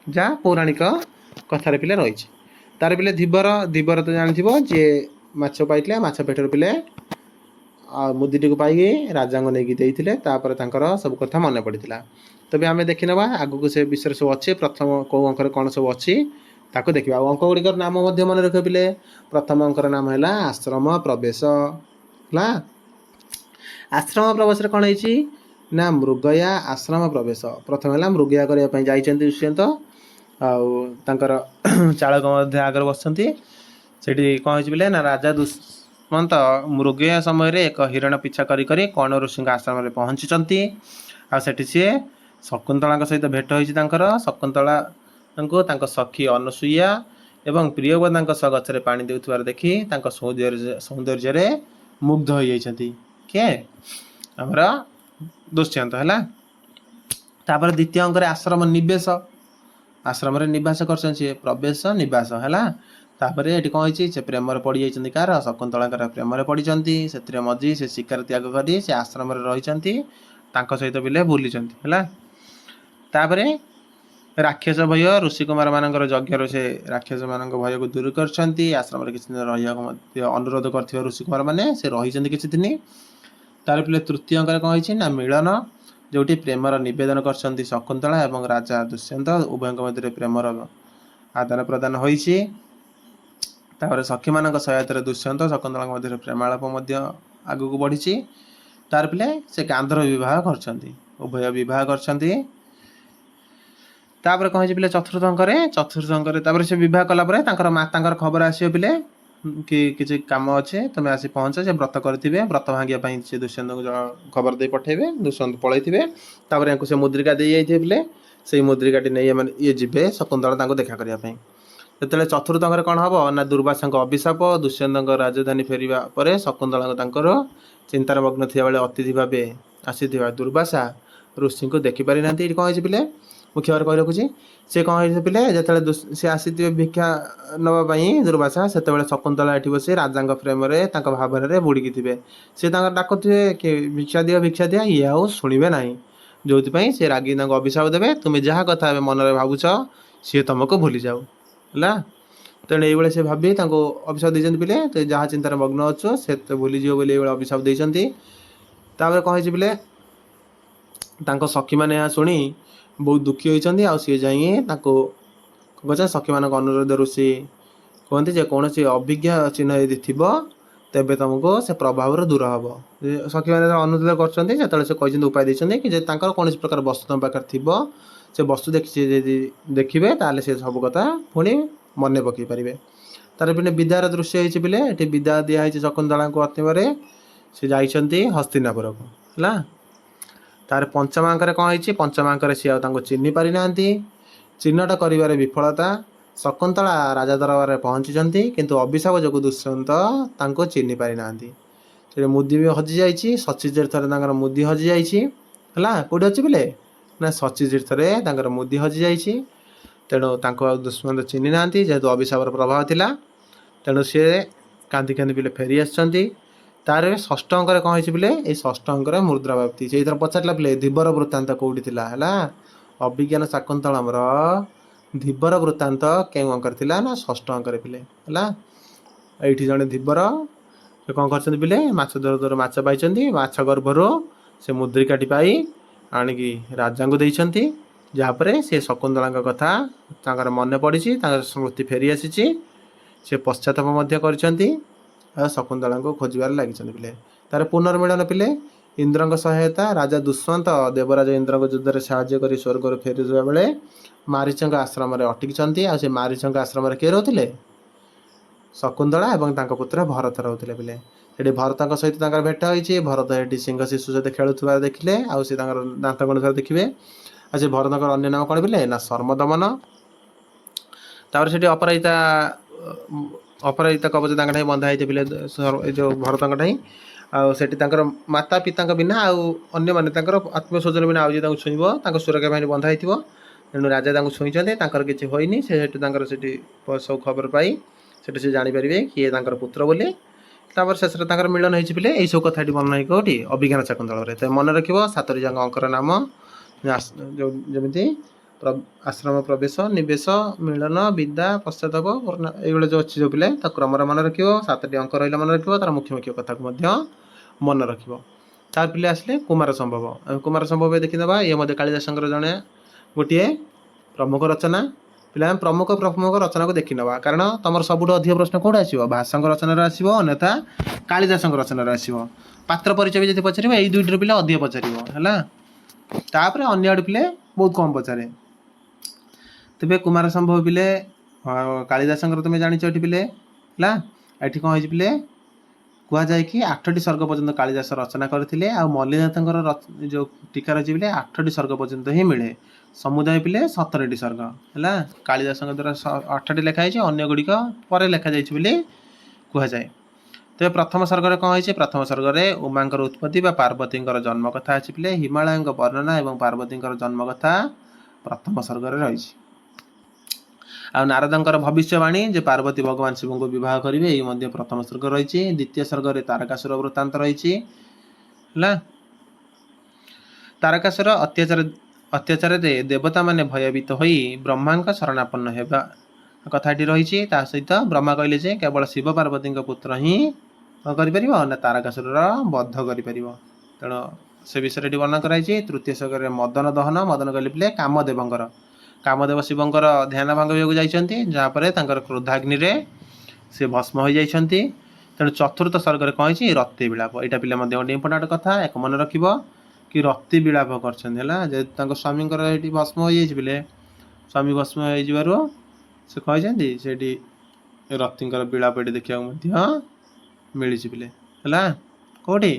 ଯାହା ପୌରାଣିକ କଥାରେ ପିଲେ ରହିଛି। ତାର ପିଲେ ଧୀବର ତ ଜାଣିଥିବ, ଯିଏ ମାଛ ପାଇଥିଲେ, ମାଛ ପେଟରୁ ପିଲେ ଆଉ ମୁଦିଟିକୁ ପାଇକି ରାଜାଙ୍କୁ ନେଇକି ଦେଇଥିଲେ। ତାପରେ ତାଙ୍କର ସବୁ କଥା ମନେ ପଡ଼ିଥିଲା। ତେବେ ଆମେ ଦେଖିନେବା ଆଗକୁ ସେ ବିଷୟରେ ସବୁ ଅଛି। ପ୍ରଥମ କେଉଁ ଅଙ୍କରେ କ'ଣ ସବୁ ଅଛି ତାକୁ ଦେଖିବା। ଆଉ ଅଙ୍କ ଗୁଡ଼ିକର ନାମ ମଧ୍ୟ ମନେ ରଖିବ ପିଲେ। ପ୍ରଥମ ଅଙ୍କର ନାମ ହେଲା ଆଶ୍ରମ ପ୍ରବେଶ ହେଲା। ଆଶ୍ରମ ପ୍ରବେଶରେ କ'ଣ ହେଇଛି? ନା ମୃଗୟା ଆଶ୍ରମ ପ୍ରବେଶ। ପ୍ରଥମେ ହେଲା ମୃଗୟା କରିବା ପାଇଁ ଯାଇଛନ୍ତି ଦୁଷ୍ୟନ୍ତ, ଆଉ ତାଙ୍କର ଚାଳକ ମଧ୍ୟ ଆଗରେ ବସିଛନ୍ତି। ସେଠି କ'ଣ ହେଇଛି ପିଲେ? ନା ରାଜା ଦୁଷ୍ମନ୍ତ ମୃଗୟା ସମୟରେ ଏକ ହିରଣ ପିଛା କରି କଣ ଋଷିଙ୍କ ଆଶ୍ରମରେ ପହଞ୍ଚିଛନ୍ତି। ଆଉ ସେଠି ସିଏ ଶକୁନ୍ତଳାଙ୍କ ସହିତ ଭେଟ ହୋଇଛି ତାଙ୍କର। ଶକୁନ୍ତଳାଙ୍କୁ ତାଙ୍କ ସଖୀ ଅନସୂୟା ଏବଂ ପ୍ରିୟବଦାଙ୍କ ସହ ଗଛରେ ପାଣି ଦେଉଥିବାର ଦେଖି ତାଙ୍କ ସୌନ୍ଦର୍ଯ୍ୟରେ ମୁଗ୍ଧ ହୋଇଯାଇଛନ୍ତି। କିଏ? ଆମର ଦୁଷ୍ୟନ୍ତ ହେଲା। ତାପରେ ଦ୍ୱିତୀୟ ଅଙ୍କରେ ଆଶ୍ରମରେ ନିବାସ କରିଛନ୍ତି ସିଏ। ପ୍ରବେଶ ନିବାସ ହେଲା। ତାପରେ ଏଠି କ'ଣ ହେଇଛି? ସେ ପ୍ରେମରେ ପଡ଼ିଯାଇଛନ୍ତି। କାହାର? ଶକୁନ୍ତଳାଙ୍କର ପ୍ରେମରେ ପଡ଼ିଛନ୍ତି। ସେଥିରେ ମଜି ସେ ଶିକାର ତ୍ୟାଗ କରି ସେ ଆଶ୍ରମରେ ରହିଛନ୍ତି, ତାଙ୍କ ସହିତ ପିଲେ ବୁଲିଛନ୍ତି ହେଲା। ତାପରେ ରାକ୍ଷସ ଭୟ, ଋଷିକୁମାର ମାନଙ୍କର ଯଜ୍ଞରୁ ସେ ରାକ୍ଷସ ମାନଙ୍କ ଭୟକୁ ଦୂର କରିଛନ୍ତି। ଆଶ୍ରମରେ କିଛି ଦିନ ରହିବାକୁ ମଧ୍ୟ ଅନୁରୋଧ କରିଥିବା ଋଷିକୁମାର ମାନେ ସେ ରହିଛନ୍ତି କିଛି ଦିନ। ତାର ପିଲେ ତୃତୀୟ ଅଙ୍କରେ କ'ଣ ହେଇଛି? ନା ମିଳନ, ଯେଉଁଠି ପ୍ରେମର ନିବେଦନ କରିଛନ୍ତି ଶକୁନ୍ତଳା ଏବଂ ରାଜା ଦୁଷ୍ୟନ୍ତ, ଉଭୟଙ୍କ ମଧ୍ୟରେ ପ୍ରେମର ଆଦାନ ପ୍ରଦାନ ହୋଇଛି। ତାପରେ ସଖୀମାନଙ୍କ ସହାୟତାରେ ଦୁଷ୍ୟନ୍ତ ଶକୁନ୍ତଳାଙ୍କ ମଧ୍ୟରେ ପ୍ରେମାଳାପ ମଧ୍ୟ ଆଗକୁ ବଢ଼ିଛି। ତାର ପିଲେ ସେ ଗାନ୍ଧର୍ବ ବିବାହ କରିଛନ୍ତି, ଉଭୟ ବିବାହ କରିଛନ୍ତି। ତାପରେ କ'ଣ ହେଇଛି ପିଲେ ଚତୁର୍ଥ ଅଙ୍କରେ ତାପରେ ସେ ବିବାହ କଲା ପରେ ତାଙ୍କର ମାତାଙ୍କର ଖବର ଆସିବ ପିଲେ କି କିଛି କାମ ଅଛି ତୁମେ ଆସି ପହଞ୍ଚ। ସେ ବ୍ରତ କରିଥିବେ, ବ୍ରତ ଭାଙ୍ଗିବା ପାଇଁ ସେ ଦୁଷ୍ୟନ୍ତଙ୍କୁ ଖବର ଦେଇ ପଠାଇବେ। ଦୁଷ୍ୟନ୍ତ ପଳାଇଥିବେ। ତାପରେ ୟାଙ୍କୁ ସେ ମୁଦ୍ରିକା ଦେଇଯାଇଥିବେ ପିଲେ। ସେଇ ମୁଦ୍ରିକାଟି ନେଇ ଇଏ ଯିବେ ଶକୁନ୍ତଳା ତାଙ୍କୁ ଦେଖା କରିବା ପାଇଁ। ଯେତେବେଳେ ଚତୁର୍ଥ ଅଙ୍କରେ କ'ଣ ହେବ ନା ଦୁର୍ବାସାଙ୍କ ଅଭିଶାପ, ଦୁଷ୍ୟନ୍ତଙ୍କ ରାଜଧାନୀ ଫେରିବା ପରେ ଶକୁନ୍ତଳାଙ୍କୁ ତାଙ୍କର ଚିନ୍ତାର ମଗ୍ନ ଥିବାବେଳେ ଅତିଥି ଭାବେ ଆସିଥିବା ଦୁର୍ବାସା ଋଷିଙ୍କୁ ଦେଖିପାରିନାହାନ୍ତି। ଏଠି କ'ଣ ହେଇଛି ପିଲେ ମୁଖ୍ୟ ଭାବରେ କହି ରଖୁଛି। ସେ କ'ଣ ହେଇଛି ପିଲେ ଯେତେବେଳେ ସେ ଆସିଥିବେ ଭିକ୍ଷା ନେବା ପାଇଁ ଦୁର୍ବାସା, ସେତେବେଳେ ଶକୁନ୍ତଳା ଏଠି ବସି ରାଜାଙ୍କ ପ୍ରେମରେ ତାଙ୍କ ଭାବନାରେ ବୁଡ଼ିକି ଥିବେ। ସେ ତାଙ୍କର ଡାକୁଥିବେ କି ଭିକ୍ଷା ଦିଅ, ଇଏ ଆଉ ଶୁଣିବେ ନାହିଁ। ଯେଉଁଥିପାଇଁ ସେ ରାଗି ତାଙ୍କୁ ଅଭିଶାପ ଦେବେ, ତୁମେ ଯାହା କଥା ଏବେ ମନରେ ଭାବୁଛ ସିଏ ତୁମକୁ ଭୁଲିଯାଉ ହେଲା। ତେଣୁ ଏଇଭଳି ସେ ଭାବି ତାଙ୍କୁ ଅଭିଶାପ ଦେଇଛନ୍ତି ପିଲେ। ତ ଯାହା ଚିନ୍ତାରେ ମଗ୍ନ ଅଛୁ ସେ ତ ଭୁଲିଯିବ ବୋଲି ଏଇଭଳି ଅଭିଶାପ ଦେଇଛନ୍ତି। ତାପରେ କ'ଣ ହେଇଛି ପିଲେ ତାଙ୍କ ସଖୀମାନେ ଏହା ଶୁଣି ବହୁତ ଦୁଃଖୀ ହୋଇଛନ୍ତି। ଆଉ ସିଏ ଯାଇ ତାଙ୍କୁ କହୁଛନ୍ତି ସଖୀମାନଙ୍କ ଅନୁରୋଧ ଋଷି କୁହନ୍ତି ଯେ କୌଣସି ଅଭିଜ୍ଞ ଚିହ୍ନ ଯଦି ଥିବ ତେବେ ତୁମକୁ ସେ ପ୍ରଭାବରୁ ଦୂର ହେବ। ସଖୀମାନେ ଅନୁରୋଧ କରୁଛନ୍ତି, ଯେତେବେଳେ ସେ କହିଛନ୍ତି ଉପାୟ ଦେଇଛନ୍ତି କି ଯେ ତାଙ୍କର କୌଣସି ପ୍ରକାର ବସ୍ତୁ ତୁମ ପାଖରେ ଥିବ, ସେ ବସ୍ତୁ ଯଦି ଦେଖିବେ ତାହେଲେ ସେ ସବୁ କଥା ପୁଣି ମନେ ପକାଇ ପାରିବେ। ତାର പിന്നെ ବିଦାୟର ଦୃଶ୍ୟ ହେଇଛି ପିଲେ। ଏଠି ବିଦାୟ ଦିଆହେଇଛି ଶକୁନ୍ତଳାଙ୍କୁ ଅନ୍ତିମରେ। ସେ ଯାଇଛନ୍ତି ହସ୍ତିନାପୁରକୁ ହେଲା। ତାର ପଞ୍ଚମାଙ୍କରେ କ'ଣ ହେଇଛି, ପଞ୍ଚମାଙ୍କରେ ସିଏ ଆଉ ତାଙ୍କୁ ଚିହ୍ନି ପାରିନାହାନ୍ତି। ଚିହ୍ନଟ କରିବାରେ ବିଫଳତା। ଶକୁନ୍ତଳା ରାଜା ଦରବାରରେ ପହଞ୍ଚିଛନ୍ତି, କିନ୍ତୁ ଅଭିଶାପ ଯୋଗୁଁ ଦୁଷ୍ୟନ୍ତ ତାଙ୍କୁ ଚିହ୍ନି ପାରିନାହାନ୍ତି। ସେଠି ମୁଦି ବି ହଜିଯାଇଛି। ଶଚୀ ତୀର୍ଥରେ ତାଙ୍କର ମୁଦି ହଜିଯାଇଛି ହେଲା। କେଉଁଠି ଅଛି ପିଲେ ନା ଶଚୀ ତୀର୍ଥରେ ତାଙ୍କର ମୁଦି ହଜିଯାଇଛି। ତେଣୁ ତାଙ୍କୁ ଆଉ ଦୁଷ୍ୟନ୍ତ ଚିହ୍ନି ନାହାନ୍ତି, ଯେହେତୁ ଅଭିଶାପର ପ୍ରଭାବ ଥିଲା। ତେଣୁ ସିଏ କାନ୍ଦି କାନ୍ଦି ପିଲେ ଫେରି ଆସିଛନ୍ତି। ତାର ଷଷ୍ଠ ଅଙ୍କରେ କ'ଣ ହେଇଛି ପିଲେ, ଏଇ ଷଷ୍ଠ ଅଙ୍କରେ ମୁଦ୍ରା ପ୍ରାପ୍ତି। ସେଇଥର ପଚାରିଲା ପିଲେ ଧୀବର ବୃତ୍ତାନ୍ତ କେଉଁଠି ଥିଲା ହେଲା। ଅଭିଜ୍ଞାନ ଶାକୁନ୍ତଳମର ଧୀବର ବୃତ୍ତାନ୍ତ କେଉଁ ଅଙ୍କରେ ଥିଲା ନା ଷଷ୍ଠ ଅଙ୍କରେ ପିଲେ ହେଲା। ଏଇଠି ଜଣେ ଧୀବର ସେ କ'ଣ କରିଛନ୍ତି ପିଲେ ମାଛ ଧରୁ ମାଛ ପାଇଛନ୍ତି। ମାଛ ଗର୍ଭରୁ ସେ ମୁଦ୍ରିକାଟି ପାଇ ଆଣିକି ରାଜାଙ୍କୁ ଦେଇଛନ୍ତି। ଯାହାପରେ ସେ ଶକୁନ୍ତଳାଙ୍କ କଥା ତାଙ୍କର ମନେ ପଡ଼ିଛି, ତାଙ୍କର ସ୍ମୃତି ଫେରିଆସିଛି। ସେ ପଶ୍ଚାତାପ ମଧ୍ୟ କରିଛନ୍ତି ଆଉ ଶକୁନ୍ତଳାଙ୍କୁ ଖୋଜିବାରେ ଲାଗିଛନ୍ତି ପିଲେ। ତାର ପୁନର୍ମିଳନ ପିଲେ ଇନ୍ଦ୍ରଙ୍କ ସହାୟତା। ରାଜା ଦୁଷ୍ୟନ୍ତ ଦେବରାଜ ଇନ୍ଦ୍ରଙ୍କ ଯୁଦ୍ଧରେ ସାହାଯ୍ୟ କରି ସ୍ୱର୍ଗରୁ ଫେରୁଥିବା ବେଳେ ମାରିଚଙ୍କ ଆଶ୍ରମରେ ଅଟକିଛନ୍ତି। ଆଉ ସେ ମାରିଚଙ୍କ ଆଶ୍ରମରେ କିଏ ରହୁଥିଲେ, ଶକୁନ୍ତଳା ଏବଂ ତାଙ୍କ ପୁତ୍ର ଭରତ ରହୁଥିଲେ ପିଲେ। ସେଠି ଭରତଙ୍କ ସହିତ ତାଙ୍କର ଭେଟ ହୋଇଛି। ଭରତ ଏଠି ସିଂହ ଶିଶୁ ସହିତ ଖେଳୁଥିବାର ଦେଖିଲେ, ଆଉ ସେ ତାଙ୍କର ଦାନ୍ତ ଗଣୁଥିବାର ଦେଖିବେ। ଆଉ ସେ ଭରତଙ୍କର ଅନ୍ୟ ନାମ କ'ଣ ପିଲେ ନା ଶର୍ମଦମନ। ତାପରେ ସେଠି ଅପରାଜିତା କବଚ ତାଙ୍କ ଠାଇଁ ବନ୍ଧା ହେଇଛି ପିଲେ, ଏ ଯେଉଁ ଭରତଙ୍କ ଠାଇଁ। ଆଉ ସେଠି ତାଙ୍କର ମାତା ପିତାଙ୍କ ବିନା ଆଉ ଅନ୍ୟମାନେ ତାଙ୍କର ଆତ୍ମୀୟ ସ୍ୱଜନ ବିନା ଆଉ ଯିଏ ତାଙ୍କୁ ଛୁଇଁବ ତାଙ୍କ ସୁରକ୍ଷା ବାହିନୀ ବନ୍ଧା ହେଇଥିବ। ତେଣୁ ରାଜା ତାଙ୍କୁ ଛୁଇଁଛନ୍ତି, ତାଙ୍କର କିଛି ହୋଇନି। ସେ ସେଠୁ ତାଙ୍କର ସେଠି ସବୁ ଖବର ପାଇ ସେଠୁ ସେ ଜାଣିପାରିବେ କିଏ ତାଙ୍କର ପୁତ୍ର ବୋଲି। ତାପରେ ଶେଷରେ ତାଙ୍କର ମିଳନ ହେଇଛି ପିଲେ। ଏଇସବୁ କଥା ଏଠି ବର୍ଣ୍ଣନା ହେଇକି କେଉଁଠି ଅଭିଜ୍ଞାନ ଶାକୁନ୍ତଳରେ। ତ ମନେ ରଖିବ ସାତଟି ଯାକ ଅଙ୍କର ନାମ, ଯେମିତି ଆଶ୍ରମ ପ୍ରବେଶ, ନିବେଶ, ମିଳନ, ବିଦ୍ୟା, ପଶ୍ଚାତାପ, ଏଇଭଳିଆ ଯେଉଁ ଅଛି ଯେଉଁ ପିଲେ ତାକୁ କ୍ରମରେ ମନେ ରଖିବ। ସାତଟି ଅଙ୍କ ରହିଲେ ମନେ ରଖିବ, ତାର ମୁଖ୍ୟ ମୁଖ୍ୟ କଥାକୁ ମଧ୍ୟ ମନେ ରଖିବ। ତାର ପିଲେ ଆସିଲେ କୁମାର ସମ୍ଭବ। କୁମାର ସମ୍ଭବ ଦେଖିଦେବା। ଇଏ ମଧ୍ୟ କାଳିଦାସଙ୍କର ଜଣେ ଗୋଟିଏ ପ୍ରମୁଖ ରଚନା। ପିଲାମାନେ ପ୍ରମୁଖ ରଚନାକୁ ଦେଖିନେବା, କାରଣ ତୁମର ସବୁଠୁ ଅଧିକ ପ୍ରଶ୍ନ କେଉଁଠି ଆସିବ, ଭାଷାଙ୍କ ରଚନାରେ ଆସିବ, ଅନ୍ୟଥା କାଳିଦାସଙ୍କ ରଚନାରେ ଆସିବ। ପାତ୍ର ପରିଚୟ ବି ଯଦି ପଚାରିବ ଏଇ ଦୁଇଟିର ପିଲା ଅଧିକ ପଚାରିବ ହେଲା। ତାପରେ ଅନ୍ୟ ଆଡ଼ୁ ପିଲେ ବହୁତ କମ୍ ପଚାରେ। ତେବେ କୁମାର ସମ୍ଭବ ପିଲେ କାଳିଦାସଙ୍କର ତୁମେ ଜାଣିଛ ଏଠି ପିଲେ ହେଲା। ଏଠି କ'ଣ ହେଇଛି ପିଲେ କୁହାଯାଏ କି 8ଟି ସର୍ଗ ପର୍ଯ୍ୟନ୍ତ କାଳିଦାସ ରଚନା କରିଥିଲେ। ଆଉ ମଲ୍ଲିନାଥଙ୍କର ଯେଉଁ ଟୀକା ରହିଛି ପିଲେ 8ଟି ସର୍ଗ ପର୍ଯ୍ୟନ୍ତ ହିଁ ମିଳେ। ସମୁଦାୟ ପିଲେ 17ଟି ସର୍ଗ ହେଲା। କାଳିଦାସଙ୍କ ଦ୍ୱାରା 8ଟି ଲେଖା ହେଇଛି, ଅନ୍ୟ ଗୁଡ଼ିକ ପରେ ଲେଖାଯାଇଛି ବୋଲି କୁହାଯାଏ। ତେବେ ପ୍ରଥମ ସର୍ଗରେ କ'ଣ ହେଇଛି, ପ୍ରଥମ ସର୍ଗରେ ଉମାଙ୍କର ଉତ୍ପତ୍ତି ବା ପାର୍ବତୀଙ୍କର ଜନ୍ମ କଥା ଅଛି ପିଲେ। ହିମାଳୟଙ୍କ ବର୍ଣ୍ଣନା ଏବଂ ପାର୍ବତୀଙ୍କର ଜନ୍ମ କଥା ପ୍ରଥମ ସର୍ଗରେ ରହିଛି। ଆଉ ନାରଦଙ୍କର ଭବିଷ୍ୟବାଣୀ ଯେ ପାର୍ବତୀ ଭଗବାନ ଶିବଙ୍କୁ ବିବାହ କରିବେ, ଏଇ ମଧ୍ୟ ପ୍ରଥମ ସର୍ଗ ରହିଛି। ଦ୍ୱିତୀୟ ସର୍ଗରେ ତାରକାସୁର ବୃତ୍ତାନ୍ତ ରହିଛି ହେଲା। ତାରକାସୁର ଅତ୍ୟାଚାରରେ ଦେବତାମାନେ ଭୟଭୀତ ହୋଇ ବ୍ରହ୍ମାଙ୍କ ଶରଣାପନ୍ନ ହେବା କଥା ଏଠି ରହିଛି। ତା ସହିତ ବ୍ରହ୍ମା କହିଲେ ଯେ କେବଳ ଶିବ ପାର୍ବତୀଙ୍କ ପୁତ୍ର ହିଁ କ'ଣ କରିପାରିବ ନା ତାରକାସୁରର ବଧ କରିପାରିବ। ତେଣୁ ସେ ବିଷୟରେ ଏଠି ବର୍ଣ୍ଣନା କରାଯାଇଛି। ତୃତୀୟ ସର୍ଗରେ ମଦନ ଦହନ। ମଦନ କହିଲେ ପିଲେ କାମଦେବଙ୍କର। କାମଦେବ ଶିବଙ୍କର ଧ୍ୟାନ ଭାଙ୍ଗିବାକୁ ଯାଇଛନ୍ତି, ଯାହାପରେ ତାଙ୍କର କ୍ରୋଧାଗ୍ନିରେ ସେ ଭସ୍ମ ହୋଇଯାଇଛନ୍ତି। ତେଣୁ ଚତୁର୍ଥ ସର୍ଗରେ କ'ଣ ହେଇଛି, ରତି ବିଳାପ। ଏଇଟା ପିଲା ମଧ୍ୟ ଗୋଟେ ଇମ୍ପୋର୍ଟାଣ୍ଟ କଥା, ଏକ ମନେ ରଖିବ କି ରତି ବିଳାପ କରିଛନ୍ତି ହେଲା। ଯେହେତୁ ତାଙ୍କ ସ୍ୱାମୀଙ୍କର ଏଠି ଭସ୍ମ ହୋଇଯାଇଛି ପିଲେ, ସ୍ୱାମୀ ଭସ୍ମ ହେଇଯିବାରୁ ସେ କହିଛନ୍ତି ସେଇଠି ରତିଙ୍କର ବିଳାପଟି ଦେଖିବାକୁ ମଧ୍ୟ ମିଳିଛି ପିଲେ ହେଲା। କେଉଁଠି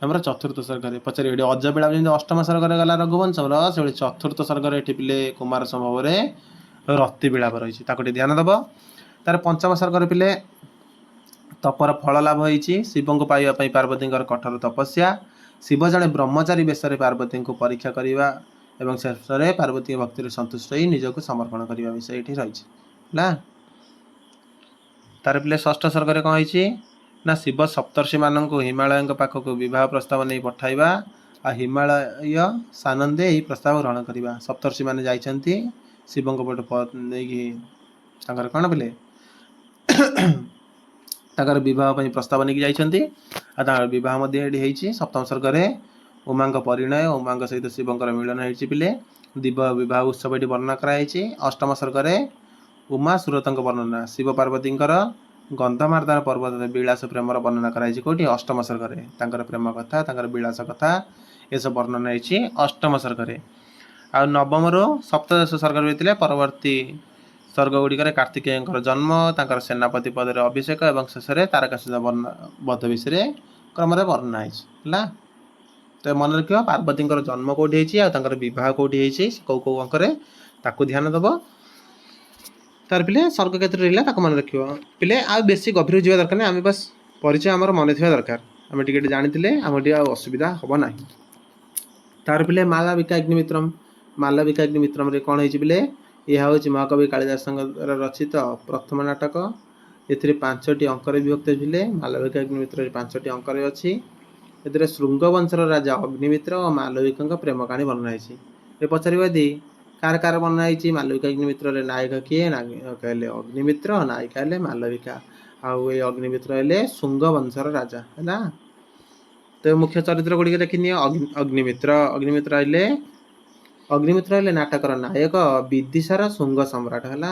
ଆମର ଚତୁର୍ଥ ସର୍ଗରେ ପଚାରି ଏଠି ଅଜ ବିଳାପ ଯେମିତି ଅଷ୍ଟମ ସର୍ଗରେ ଗଲା ରଘୁବଂଶର ସେଭଳି ଚତୁର୍ଥ ସର୍ଗରେ ଏଠି ପିଲେ କୁମାର ସମ୍ଭବରେ ରତି ବିଳାପ ରହିଛି, ତାକୁ ଟିକେ ଧ୍ୟାନ ଦେବ। ତାର ପଞ୍ଚମ ସର୍ଗରେ ପିଲେ ତପର ଫଳ ଲାଭ ହେଇଛି, ଶିବଙ୍କୁ ପାଇବା ପାଇଁ ପାର୍ବତୀଙ୍କର କଠୋର ତପସ୍ୟା, ଶିବ ଜଣେ ବ୍ରହ୍ମଚାରୀ ବେଶରେ ପାର୍ବତୀଙ୍କୁ ପରୀକ୍ଷା କରିବା ଏବଂ ଶେଷରେ ପାର୍ବତୀଙ୍କ ଭକ୍ତିରେ ସନ୍ତୁଷ୍ଟ ହୋଇ ନିଜକୁ ସମର୍ପଣ କରିବା ବିଷୟ ଏଠି ରହିଛି ହେଲା। ତାର ପିଲେ ଷଷ୍ଠ ସର୍ଗରେ କ'ଣ ହେଇଛି ନା ଶିବ ସପ୍ତର୍ଷିମାନଙ୍କୁ ହିମାଳୟଙ୍କ ପାଖକୁ ବିବାହ ପ୍ରସ୍ତାବ ନେଇ ପଠାଇବା ଆଉ ହିମାଳୟ ସାନନ୍ଦେ ଏହି ପ୍ରସ୍ତାବ ଗ୍ରହଣ କରିବା। ସପ୍ତର୍ଷିମାନେ ଯାଇଛନ୍ତି ଶିବଙ୍କ ପଟେ ନେଇକି ତାଙ୍କର କ'ଣ ପିଲେ ତାଙ୍କର ବିବାହ ପାଇଁ ପ୍ରସ୍ତାବ ନେଇକି ଯାଇଛନ୍ତି ଆଉ ତାଙ୍କର ବିବାହ ମଧ୍ୟ ଏଠି ହେଇଛି। ସପ୍ତମ ସର୍ଗରେ ଉମାଙ୍କ ପରିଣୟ, ଉମାଙ୍କ ସହିତ ଶିବଙ୍କର ମିଳନ ହେଇଛି ପିଲେ, ଦିବ୍ୟ ବିବାହ ଉତ୍ସବ ଏଠି ବର୍ଣ୍ଣନା କରାଯାଇଛି। ଅଷ୍ଟମ ସର୍ଗରେ ଉମା ସୁରତଙ୍କ ବର୍ଣ୍ଣନା, ଶିବ ପାର୍ବତୀଙ୍କର ଗନ୍ଧମାର୍ଦ୍ଦନ ପର୍ବତରେ ବିଳାସ ପ୍ରେମର ବର୍ଣ୍ଣନା କରାଯାଇଛି କେଉଁଠି ଅଷ୍ଟମ ସର୍ଗରେ, ତାଙ୍କର ପ୍ରେମ କଥା ତାଙ୍କର ବିଳାସ କଥା ଏସବୁ ବର୍ଣ୍ଣନା ହେଇଛି ଅଷ୍ଟମ ସର୍ଗରେ। ଆଉ ନବମରୁ ସପ୍ତଦଶ ସର୍ଗରେ ହୋଇଥିଲେ ପରବର୍ତ୍ତୀ ସର୍ଗ ଗୁଡ଼ିକରେ କାର୍ତ୍ତିକେୟଙ୍କର ଜନ୍ମ, ତାଙ୍କର ସେନାପତି ପଦରେ ଅଭିଷେକ ଏବଂ ଶେଷରେ ତାରକାସୁର ବଧ ବିଷୟରେ କ୍ରମରେ ବର୍ଣ୍ଣନା ହେଇଛି ହେଲା। ତ ମନେ ରଖିବ ପାର୍ବତୀଙ୍କର ଜନ୍ମ କେଉଁଠି ହେଇଛି ଆଉ ତାଙ୍କର ବିବାହ କେଉଁଠି ହେଇଛି କେଉଁ ଅଙ୍କରେ ତାକୁ ଧ୍ୟାନ ଦେବ। ତାର ପିଲେ ସର୍ଗ କ୍ଷେତ୍ର ରହିଲା ତାକୁ ମନେ ରଖିବ ପିଲେ, ଆଉ ବେଶୀ ଗଭୀର ଯିବା ଦରକାର ନାହିଁ, ଆମେ ବାସ୍ ପରିଚୟ ଆମର ମନେ ଥିବା ଦରକାର, ଆମେ ଟିକେ ଜାଣିଥିଲେ ଆମର ଟିକେ ଆଉ ଅସୁବିଧା ହେବ ନାହିଁ। ତାର ପିଲେ ମାଳବିକା ଅଗ୍ନିମିତ୍ରମ୍, ମାଳବିକା ଅଗ୍ନିମିତ୍ରମରେ କ'ଣ ହେଇଛି ପିଲେ, ଏହା ହେଉଛି ମହାକବି କାଳିଦାସଙ୍କ ଦ୍ୱାରା ରଚିତ ପ୍ରଥମ ନାଟକ। ଏଥିରେ 5ଟି ଅଙ୍କରେ ବିଭକ୍ତ ଥିଲେ, ମାଳବିକା ଅଗ୍ନିମିତ୍ରରେ 5ଟି ଅଙ୍କରେ ଅଛି। ଏଥିରେ ଶୃଙ୍ଗବଂଶର ରାଜା ଅଗ୍ନିମିତ୍ର ଓ ମାଳବିକାଙ୍କ ପ୍ରେମ କାହାଣୀ ବର୍ଣ୍ଣନା ହେଇଛି। ଏ ପଚାରିବ ଯଦି କାହାର ବର୍ଣ୍ଣନା ହେଇଛି, ମାଳବିକା ଅଗ୍ନିମିତ୍ରରେ ନାୟକ କିଏ, ନାୟକ ହେଲେ ଅଗ୍ନିମିତ୍ର, ନାୟିକା ହେଲେ ମାଳବିକା, ଆଉ ଏଇ ଅଗ୍ନିମିତ୍ର ହେଲେ ଶୃଙ୍ଗବଂଶର ରାଜା ହେଲା। ତ ମୁଖ୍ୟ ଚରିତ୍ର ଗୁଡ଼ିକ ଦେଖିନିଅ। ଅଗ୍ନିମିତ୍ର ହେଲେ ନାଟକର ନାୟକ, ବିଦିଶାର ଶୃଙ୍ଗ ସମ୍ରାଟ ହେଲା,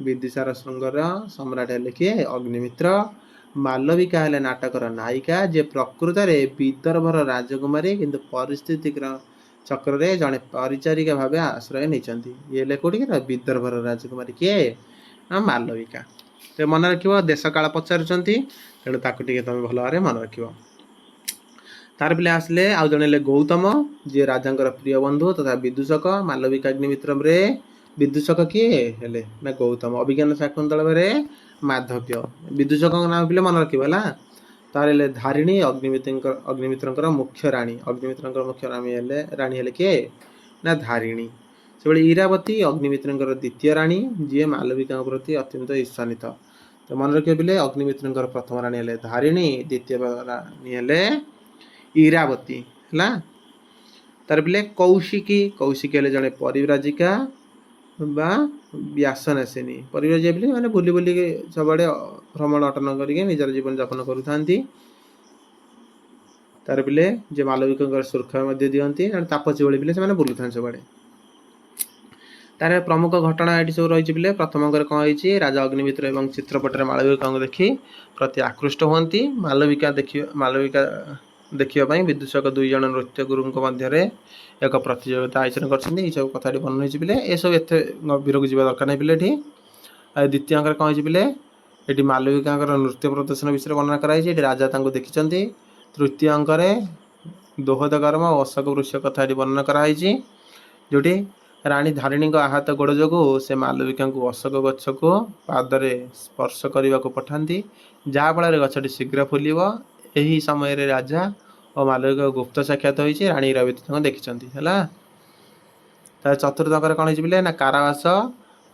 ବିଦିଶାର ଶୃଙ୍ଗର ସମ୍ରାଟ ହେଲେ କିଏ ଅଗ୍ନିମିତ୍ର। ମାଳବିକା ହେଲେ ନାଟକର ନାୟିକା, ଯେ ପ୍ରକୃତରେ ବିଦର୍ଭର ରାଜକୁମାରୀ କିନ୍ତୁ ପରିସ୍ଥିତି ଚକ୍ରରେ ଜଣେ ପରିଚାରିକା ଭାବେ ଆଶ୍ରୟ ନେଇଛନ୍ତି। ଇଏ ହେଲେ କେଉଁଠିକାର ବିଦର୍ଭର ରାଜକୁମାରୀ କିଏ ନା ମାଳବିକା। ତ ମନେ ରଖିବ ଦେଶ କାଳ ପଚାରୁଛନ୍ତି, ତେଣୁ ତାକୁ ଟିକେ ତମେ ଭଲ ଭାବରେ ମନେ ରଖିବ। ତାର ପିଲା ଆସିଲେ ଆଉ ଜଣେ ହେଲେ ଗୌତମ, ଯିଏ ରାଜାଙ୍କର ପ୍ରିୟ ବନ୍ଧୁ ତଥା ବିଦୂଷକ। ମାଳବିକା ଅଗ୍ନିମିତ୍ରରେ ବିଦୂଷକ କିଏ ହେଲେ ନା ଗୌତମ। ଅଭିଜ୍ଞାନ ଶାକୁନ୍ତଳରେ ମାଧବ୍ୟ। ବିଦୂଷକଙ୍କ ନାମ ପିଲେ ମନେ ରଖିବ ହେଲା। ତାର ହେଲେ ଧାରିଣୀ, ଅଗ୍ନିମିତ୍ରଙ୍କର ମୁଖ୍ୟ ରାଣୀ, ଅଗ୍ନିମିତ୍ରଙ୍କର ମୁଖ୍ୟ ରାଣୀ ହେଲେ କିଏ ନା ଧାରିଣୀ। ସେଭଳି ଇରାବତୀ ଅଗ୍ନିମିତ୍ରଙ୍କର ଦ୍ୱିତୀୟ ରାଣୀ, ଯିଏ ମାଳବିକାଙ୍କ ପ୍ରତି ଅତ୍ୟନ୍ତ ଈର୍ଷାନ୍ୱିତ। ତ ମନେ ରଖିବ ପିଲେ ଅଗ୍ନିମିତ୍ରଙ୍କର ପ୍ରଥମ ରାଣୀ ହେଲେ ଧାରିଣୀ, ଦ୍ୱିତୀୟ ରାଣୀ ହେଲେ ଇରାବତୀ ହେଲା। ତାର ପିଲେ କୌଶିକୀ ହେଲେ ଜଣେ ପରିବ୍ରାଜିକା ବା ବ୍ୟାସନାଶିନୀ। ପରିବ୍ରାଜିକା ପିଲେ ମାନେ ବୁଲି ସବୁଆଡ଼େ ଭ୍ରମଣ ଅଟନ କରିକି ନିଜର ଜୀବନ ଯାପନ କରୁଥାନ୍ତି। ତାର ପିଲେ ଯେ ମାଳବିକାଙ୍କର ସୁରକ୍ଷା ମଧ୍ୟ ଦିଅନ୍ତି, ଜଣେ ତାପସୀ ଭଳି ପିଲେ ସେମାନେ ବୁଲୁଥାନ୍ତି ସବୁଆଡ଼େ। ତାର ପ୍ରମୁଖ ଘଟଣା ଏଠି ସବୁ ରହିଛି ପିଲେ। ପ୍ରଥମ ଅଙ୍କରେ କ'ଣ ହେଇଛି, ରାଜା ଅଗ୍ନିମିତ୍ର ଏବଂ ଚିତ୍ରପଟରେ ମାଳବିକାଙ୍କୁ ଦେଖି ପ୍ରତି ଆକୃଷ୍ଟ ହୁଅନ୍ତି। ମାଳବିକା ଦେଖିବା ପାଇଁ ବିଦୂଷକ 2 ଜଣ ନୃତ୍ୟ ଗୁରୁଙ୍କ ମଧ୍ୟରେ ଏକ ପ୍ରତିଯୋଗିତା ଆୟୋଜନ କରିଛନ୍ତି। ଏଇସବୁ କଥାଟି ବର୍ଣ୍ଣନା ହେଇଛି ପିଲେ, ଏସବୁ ଏତେ ଗଭୀରକୁ ଯିବା ଦରକାର ନାହିଁ ପିଲେ। ଏଠି ଦ୍ୱିତୀୟ ଅଙ୍କରେ କ'ଣ ହେଇଛି ପିଲେ, ଏଠି ମାଳବିକାଙ୍କର ନୃତ୍ୟ ପ୍ରଦର୍ଶନ ବିଷୟରେ ବର୍ଣ୍ଣନା କରାଯାଇଛି, ଏଠି ରାଜା ତାଙ୍କୁ ଦେଖିଛନ୍ତି। ତୃତୀୟ ଅଙ୍କରେ ଦୋହଦ କର୍ମ ଓ ଅଶୋକ ବୃକ୍ଷ କଥା ଏଠି ବର୍ଣ୍ଣନା କରାଯାଇଛି, ଯେଉଁଠି ରାଣୀ ଧାରିଣୀଙ୍କ ଆହତ ଗୋଡ଼ ଯୋଗୁଁ ସେ ମାଳବିକାଙ୍କୁ ଅଶୋକ ଗଛକୁ ପାଦରେ ସ୍ପର୍ଶ କରିବାକୁ ପଠାନ୍ତି, ଯାହାଫଳରେ ଗଛଟି ଶୀଘ୍ର ଫୁଲିବ। ଏହି ସମୟରେ ରାଜା ଓ ମାଳବିକା ଗୁପ୍ତ ସାକ୍ଷାତ ହୋଇଛି, ରାଣୀ ଇରାବତୀ ତାଙ୍କୁ ଦେଖିଛନ୍ତି ହେଲା। ତା ଚତୁର୍ଥ ଅଙ୍କରେ କ'ଣ ହେଇଛି ପିଲେ ନା କାରାବାସ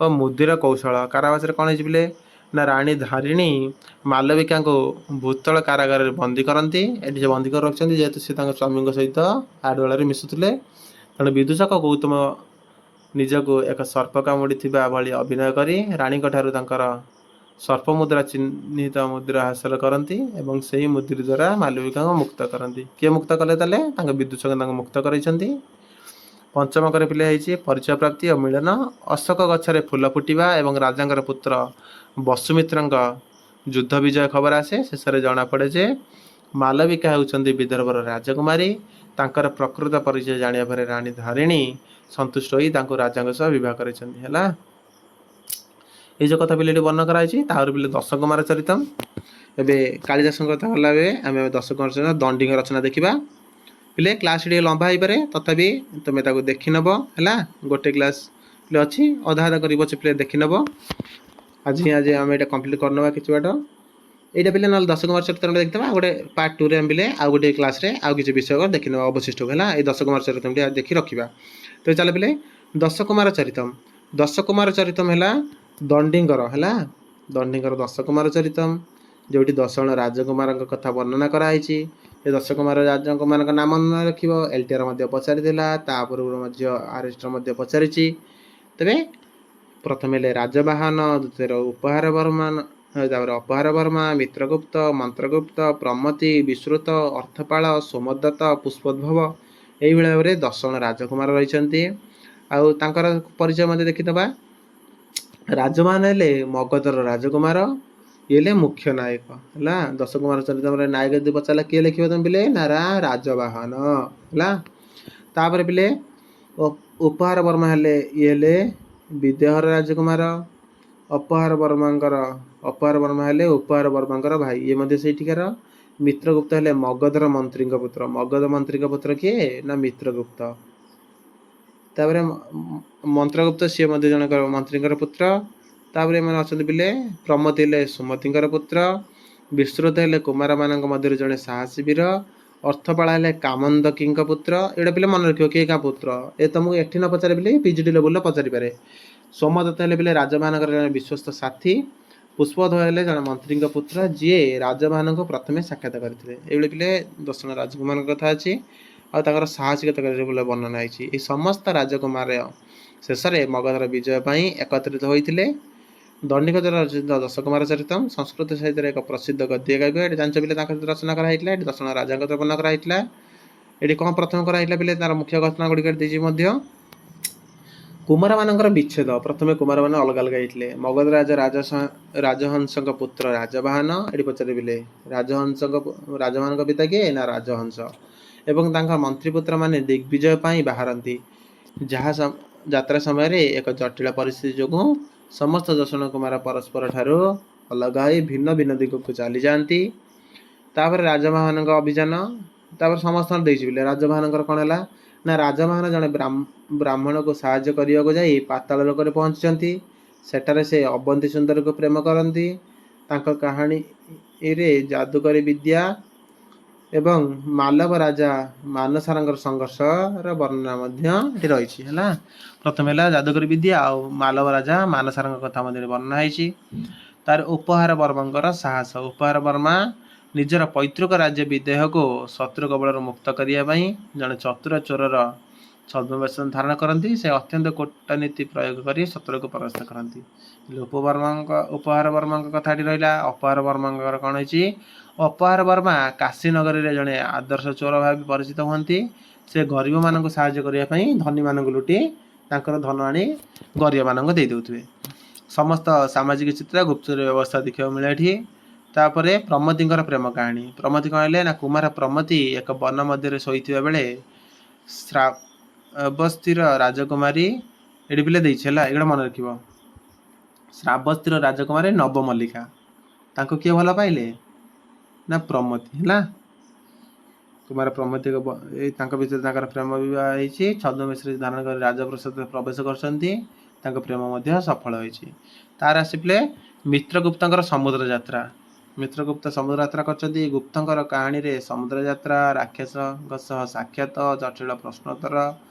ଓ ମୁଦିର କୌଶଳ। କାରାବାସରେ କ'ଣ ହେଇଛି ପିଲେ ନା ରାଣୀ ଧାରିଣୀ ମାଳବିକାଙ୍କୁ ଭୂତଳ କାରାଗାରରେ ବନ୍ଦୀ କରନ୍ତି। ଏଠି ସେ ବନ୍ଦୀ କରି ରଖିଛନ୍ତି ଯେହେତୁ ସେ ତାଙ୍କ ସ୍ୱାମୀଙ୍କ ସହିତ ଆଡ଼ୁଆଳରେ ମିଶୁଥିଲେ, ତେଣୁ ବିଦୂଷକ ଗୌତମ ନିଜକୁ ଏକ ସର୍ପ କାମୁଡ଼ିଥିବା ଭଳି ଅଭିନୟ କରି ରାଣୀଙ୍କ ଠାରୁ ତାଙ୍କର ସର୍ପ ମୁଦ୍ରା ଚିହ୍ନିତ ମୁଦ୍ରା ହାସଲ କରନ୍ତି ଏବଂ ସେହି ମୁଦ୍ରା ଦ୍ୱାରା ମାଳବିକାଙ୍କୁ ମୁକ୍ତ କରନ୍ତି। କିଏ ମୁକ୍ତ କଲେ ତାହେଲେ ତାଙ୍କ ବିଦୂଷକ ତାଙ୍କୁ ମୁକ୍ତ କରାଇଛନ୍ତି। ପଞ୍ଚମ ଅଙ୍କରେ ପିଲେ ହେଇଛି ପରିଚୟ ପ୍ରାପ୍ତି ଓ ମିଳନ। ଅଶୋକ ଗଛରେ ଫୁଲ ଫୁଟିବା ଏବଂ ରାଜାଙ୍କର ପୁତ୍ର ବସୁମିତ୍ରଙ୍କ ଯୁଦ୍ଧ ବିଜୟ ଖବର ଆସେ। ଶେଷରେ ଜଣାପଡ଼େ ଯେ ମାଳବିକା ହେଉଛନ୍ତି ବିଦର୍ଭର ରାଜକୁମାରୀ, ତାଙ୍କର ପ୍ରକୃତ ପରିଚୟ ଜାଣିବା ପରେ ରାଣୀ ଧାରିଣୀ ସନ୍ତୁଷ୍ଟ ହୋଇ ତାଙ୍କୁ ରାଜାଙ୍କ ସହ ବିବାହ କରିଛନ୍ତି ହେଲା। ଏଇ ଯେଉଁ କଥା ପିଲେ ଏଠି ବର୍ଣ୍ଣନା କରାଯାଇଛି। ତାପରେ ପିଲେ ଦଶ କୁମାର ଚରିତମ୍। ଏବେ କାଳିଦାସଙ୍କ କଥା ଗଲା ବେଳେ ଆମେ ଦଶ କୁମାର ଚରିତମ୍ ଦଣ୍ଡିଙ୍କ ରଚନା ଦେଖିବା। ପିଲେ କ୍ଲାସ୍ ଟିକେ ଲମ୍ବା ହେଇପାରେ, ତଥାପି ତୁମେ ତାକୁ ଦେଖିନେବ ହେଲା। ଗୋଟେ କ୍ଲାସ୍ ପିଲେ ଅଛି, ଅଧା ଅଧା କରିବ ସେ ପିଲେ ଦେଖିନେବ। ଆଜି ଆମେ ଏଇଟା କମ୍ପ୍ଲିଟ୍ କରିନେବା କିଛି ବାଟ। এইটা পিলে নହେଲେ দশ কুমার চরিত্রটা ଦେଖିଦେବା। ଆଉ ଗୋଟେ ପାର୍ଟ 2ରେ ଆମେ ପିଲେ ଆଉ ଗୋଟେ କ୍ଲାସ୍ରେ ଆଉ କିଛି ବିଷୟ ଦେଖିନେବା ଅବଶିଷ୍ଟକୁ ହେଲା। ଏଇ ଦଶ କୁମାର ଚରିତମ୍ଟି ଦେଖି ରଖିବା। ତ ଚାଲ ପିଲେ ଦଶ କୁମାର ଚରିତମ୍। ଦଶ କୁମାର ଚରିତମ୍ ହେଲା ଦଣ୍ଡିଙ୍କର ହେଲା। ଦଣ୍ଡିଙ୍କର ଦଶ କୁମାର ଚରିତମ୍, ଯେଉଁଠି 10 ଜଣ ରାଜକୁମାରଙ୍କ କଥା ବର୍ଣ୍ଣନା କରାହେଇଛି। ଏ 10 କୁମାର ରାଜକୁମାରଙ୍କ ନାମ ମନେ ରଖିବ। ଏଲ୍ଟିଆର ମଧ୍ୟ ପଚାରିଥିଲା, ତା ପୂର୍ବରୁ ମଧ୍ୟ ଆରେଷ୍ଟର ମଧ୍ୟ ପଚାରିଛି। ତେବେ ପ୍ରଥମେ ହେଲେ ରାଜବାହନ, ଦ୍ୱିତୀୟରେ ଉପହାର ବର୍ମାନ, ତାପରେ ଅପହାର ବର୍ମା, ମିତ୍ରଗୁପ୍ତ, ମନ୍ତ୍ରଗୁପ୍ତ, ପ୍ରମତି, ବିଶ୍ରୁତ, ଅର୍ଥପାଳ, ସୋମଦତ୍ତ, ପୁଷ୍ପୋଦ୍ଭବ। ଏଇଭଳି ଭାବରେ 10 ଜଣ ରାଜକୁମାର ରହିଛନ୍ତି। ଆଉ ତାଙ୍କର ପରିଚୟ ମଧ୍ୟ ଦେଖିଦେବା। ରାଜବାହନ ହେଲେ ମଗଧର ରାଜକୁମାର, ଇଏ ହେଲେ ମୁଖ୍ୟ ନାୟକ ହେଲା। 10 କୁମାର ଚରିତମ୍ରେ ନାୟକ ଯଦି ପଚାରିଲା କିଏ ଲେଖିବ ତମେ ପିଲେ ନା ରାଜବାହନ ହେଲା। ତାପରେ ପିଲେ ଉପହାର ବର୍ମା ହେଲେ ଇଏ ହେଲେ ବିଦେହର ରାଜକୁମାର। ଅପହାର ବର୍ମା ହେଲେ ଉପହାର ବର୍ମାଙ୍କର ଭାଇ, ଇଏ ମଧ୍ୟ ସେଇଠିକାର। ମିତ୍ରଗୁପ୍ତ ହେଲେ ମଗଧର ମନ୍ତ୍ରୀଙ୍କ ପୁତ୍ର। ମଗଧ ମନ୍ତ୍ରୀଙ୍କ ପୁତ୍ର କିଏ ନା ମିତ୍ରଗୁପ୍ତ। ତାପରେ ମନ୍ତ୍ରଗୁପ୍ତ ସିଏ ମଧ୍ୟ ଜଣଙ୍କର ମନ୍ତ୍ରୀଙ୍କର ପୁତ୍ର। ତାପରେ ଏମାନେ ଅଛନ୍ତି ପିଲେ ପ୍ରମତି ହେଲେ ସୁମତିଙ୍କର ପୁତ୍ର। ବିଶ୍ରୁତ ହେଲେ କୁମାରମାନଙ୍କ ମଧ୍ୟରୁ ଜଣେ ସାହସୀ ବୀର। ଅର୍ଥପାଳ ହେଲେ କାମନ୍ଦକୀଙ୍କ ପୁତ୍ର। ଏଇଟା ପିଲେ ମନେ ରଖିବ କିଏ କାହା ପୁତ୍ର। ଏ ତମକୁ ଏଠି ନ ପଚାରି ପିଲେ ପିଜିଟି ଲେବୁଲରେ ପଚାରିପାରେ। ସୋମଦତ୍ତ ହେଲେ ପିଲେ ରାଜବାହନଙ୍କର ଜଣେ ବିଶ୍ୱସ୍ତ ସାଥୀ। ପୁଷ୍ପୋଦ୍ଭବ ହେଲେ ଜଣେ ମନ୍ତ୍ରୀଙ୍କ ପୁତ୍ର, ଯିଏ ରାଜବାହନଙ୍କୁ ପ୍ରଥମେ ସାକ୍ଷାତ କରିଥିଲେ। ଏଇଭଳି ପିଲେ 10 ଜଣ ରାଜକୁମାରଙ୍କ କଥା ଅଛି। ଆଉ ତାଙ୍କର ସାହସିକତା ବୋଲି ବର୍ଣ୍ଣନା ହେଇଛି। ଏହି ସମସ୍ତ ରାଜକୁମାର ଶେଷରେ ମଗଧର ବିଜୟ ପାଇଁ ଏକତ୍ରିତ ହୋଇଥିଲେ। ଦଣ୍ଡିଙ୍କ ଦ୍ୱାରା ରଚିତ 10 କୁମାର ଚରିତମ୍ ସଂସ୍କୃତ ସାହିତ୍ୟରେ ଏକ ପ୍ରସିଦ୍ଧ ଗଦ୍ୟ କାବ୍ୟ। ଏଠି ଜାଣିଛ ପିଲେ ତାଙ୍କ ରଚନା କରାଯାଇଥିଲା। ଏଠି 10 ଜଣ ରାଜାଙ୍କ ବର୍ଣ୍ଣନା କରାଯାଇଥିଲା। ଏଠି କ'ଣ ପ୍ରଥମ କରାଯାଇଥିଲା ପିଲେ ତାର ମୁଖ୍ୟ ଘଟଣା ଗୁଡ଼ିକ ଦେଇଛି ମଧ୍ୟ। କୁମାରମାନଙ୍କର ବିଚ୍ଛେଦ। ପ୍ରଥମେ କୁମାରମାନେ ଅଲଗା ଅଲଗା ହେଇଥିଲେ। ମଗଧ ରାଜହଂସଙ୍କ ପୁତ୍ର ରାଜବାହନ। ଏଠି ପଚାରିଲେ ରାଜବାହନଙ୍କ ପିତା କିଏ ନା ରାଜହଂସ। ଏବଂ ତାଙ୍କ ମନ୍ତ୍ରୀପୁତ୍ରମାନେ ଦିଗ୍ବିଜୟ ପାଇଁ ବାହାରନ୍ତି। ଯାତ୍ରା ସମୟରେ ଏକ ଜଟିଳ ପରିସ୍ଥିତି ଯୋଗୁଁ ସମସ୍ତ 10 ଜଣ କୁମାର ପରସ୍ପର ଠାରୁ ଅଲଗା ହୋଇ ଭିନ୍ନ ଭିନ୍ନ ଦିଗକୁ ଚାଲିଯାଆନ୍ତି। ତାପରେ ରାଜବାହନଙ୍କ ଅଭିଯାନ। ତାପରେ ସମସ୍ତଙ୍କର ଦେଇଛି ପିଲେ। ରାଜବାହନଙ୍କର କ'ଣ ହେଲା ନା ରାଜବାହନ ଜଣେ ବ୍ରାହ୍ମଣକୁ ସାହାଯ୍ୟ କରିବାକୁ ଯାଇ ପାତାଳ ଲୋକରେ ପହଞ୍ଚିଛନ୍ତି। ସେଠାରେ ସେ ଅବନ୍ତୀ ସୁନ୍ଦରୀକୁ ପ୍ରେମ କରନ୍ତି। ତାଙ୍କ କାହାଣୀରେ ଯାଦୁକରୀ ବିଦ୍ୟା ଏବଂ ମାଲବ ରାଜା ମାନସାରଙ୍କର ସଂଘର୍ଷର ବର୍ଣ୍ଣନା ମଧ୍ୟ ଏଠି ରହିଛି ହେଲା। ପ୍ରଥମେ ହେଲା ଯାଦୁକରୀ ବିଦ୍ୟା ଆଉ ମାଲବ ରାଜା ମାନସାରଙ୍କ କଥା ମଧ୍ୟ ବର୍ଣ୍ଣନା ହେଇଛି। ତାର ଉପହାର ବର୍ମାଙ୍କର ସାହସ। ଉପହାର ବର୍ମା ନିଜର ପୈତୃକ ରାଜ୍ୟ ବିଦେହକୁ ଶତ୍ରୁ କବଳରୁ ମୁକ୍ତ କରିବା ପାଇଁ ଜଣେ ଚତୁର ଚୋରର ଛଦ୍ମବେଶ ଧାରଣ କରନ୍ତି। ସେ ଅତ୍ୟନ୍ତ କୂଟନୀତି ପ୍ରୟୋଗ କରି ଶତ୍ରୁକୁ ପରାସ୍ତ କରନ୍ତି। ଉପହାର ବର୍ମାଙ୍କ କଥା ଏଠି ରହିଲା। ଅପହାର ବର୍ମାଙ୍କର କ'ଣ ହେଇଛି? ଅପହାର ବର୍ମା କାଶୀ ନଗରୀରେ ଜଣେ ଆଦର୍ଶ ଚୋର ଭାବେ ପରିଚିତ ହୁଅନ୍ତି। ସେ ଗରିବମାନଙ୍କୁ ସାହାଯ୍ୟ କରିବା ପାଇଁ ଧନୀମାନଙ୍କୁ ଲୁଟି ତାଙ୍କର ଧନ ଆଣି ଗରିବମାନଙ୍କୁ ଦେଇ ଦେଉଥିବେ। ସମସ୍ତ ସାମାଜିକ ଚିତ୍ର ଗୁପ୍ତଚର ବ୍ୟବସ୍ଥା ଦେଖିବାକୁ ମିଳେ ଏଠି। ତାପରେ ପ୍ରମତିଙ୍କର ପ୍ରେମ କାହାଣୀ। ପ୍ରମତି କ'ଣ ହେଲେ ନା କୁମାର ପ୍ରମତି ଏକ ବନ ମଧ୍ୟରେ ଶୋଇଥିବା ବେଳେ ଶ୍ରାବସ୍ତୀର ରାଜକୁମାରୀ ଏଠି ପିଲେ ଦେଇଛି ହେଲା। ଏଗୁଡ଼ା ମନେ ରଖିବ। ଶ୍ରାବସ୍ତୀର ରାଜକୁମାରୀ ନବମଲ୍ଲିକା, ତାଙ୍କୁ କିଏ ଭଲ ପାଇଲେ ନା ପ୍ରମତି ହେଲା। କୁମାର ପ୍ରମତି ତାଙ୍କ ଭିତରେ ତାଙ୍କର ପ୍ରେମ ବିବାହ ହେଇଛି। ଛଦ୍ମବେଶରେ ଧାରଣ କରି ରାଜପ୍ରସାଦରେ ପ୍ରବେଶ କରିଛନ୍ତି। ତାଙ୍କ ପ୍ରେମ ମଧ୍ୟ ସଫଳ ହୋଇଛି। ତାର ଆସିଲେ ମିତ୍ରଗୁପ୍ତଙ୍କର ସମୁଦ୍ର ଯାତ୍ରା। ମିତ୍ରଗୁପ୍ତ ସମୁଦ୍ର ଯାତ୍ରା କରିଛନ୍ତି। ଗୁପ୍ତଙ୍କର କାହାଣୀରେ ସମୁଦ୍ର ଯାତ୍ରା, ରାକ୍ଷସଙ୍କ ସହ ସାକ୍ଷାତ, ଜଟିଳ ପ୍ରଶ୍ନୋତ୍ତର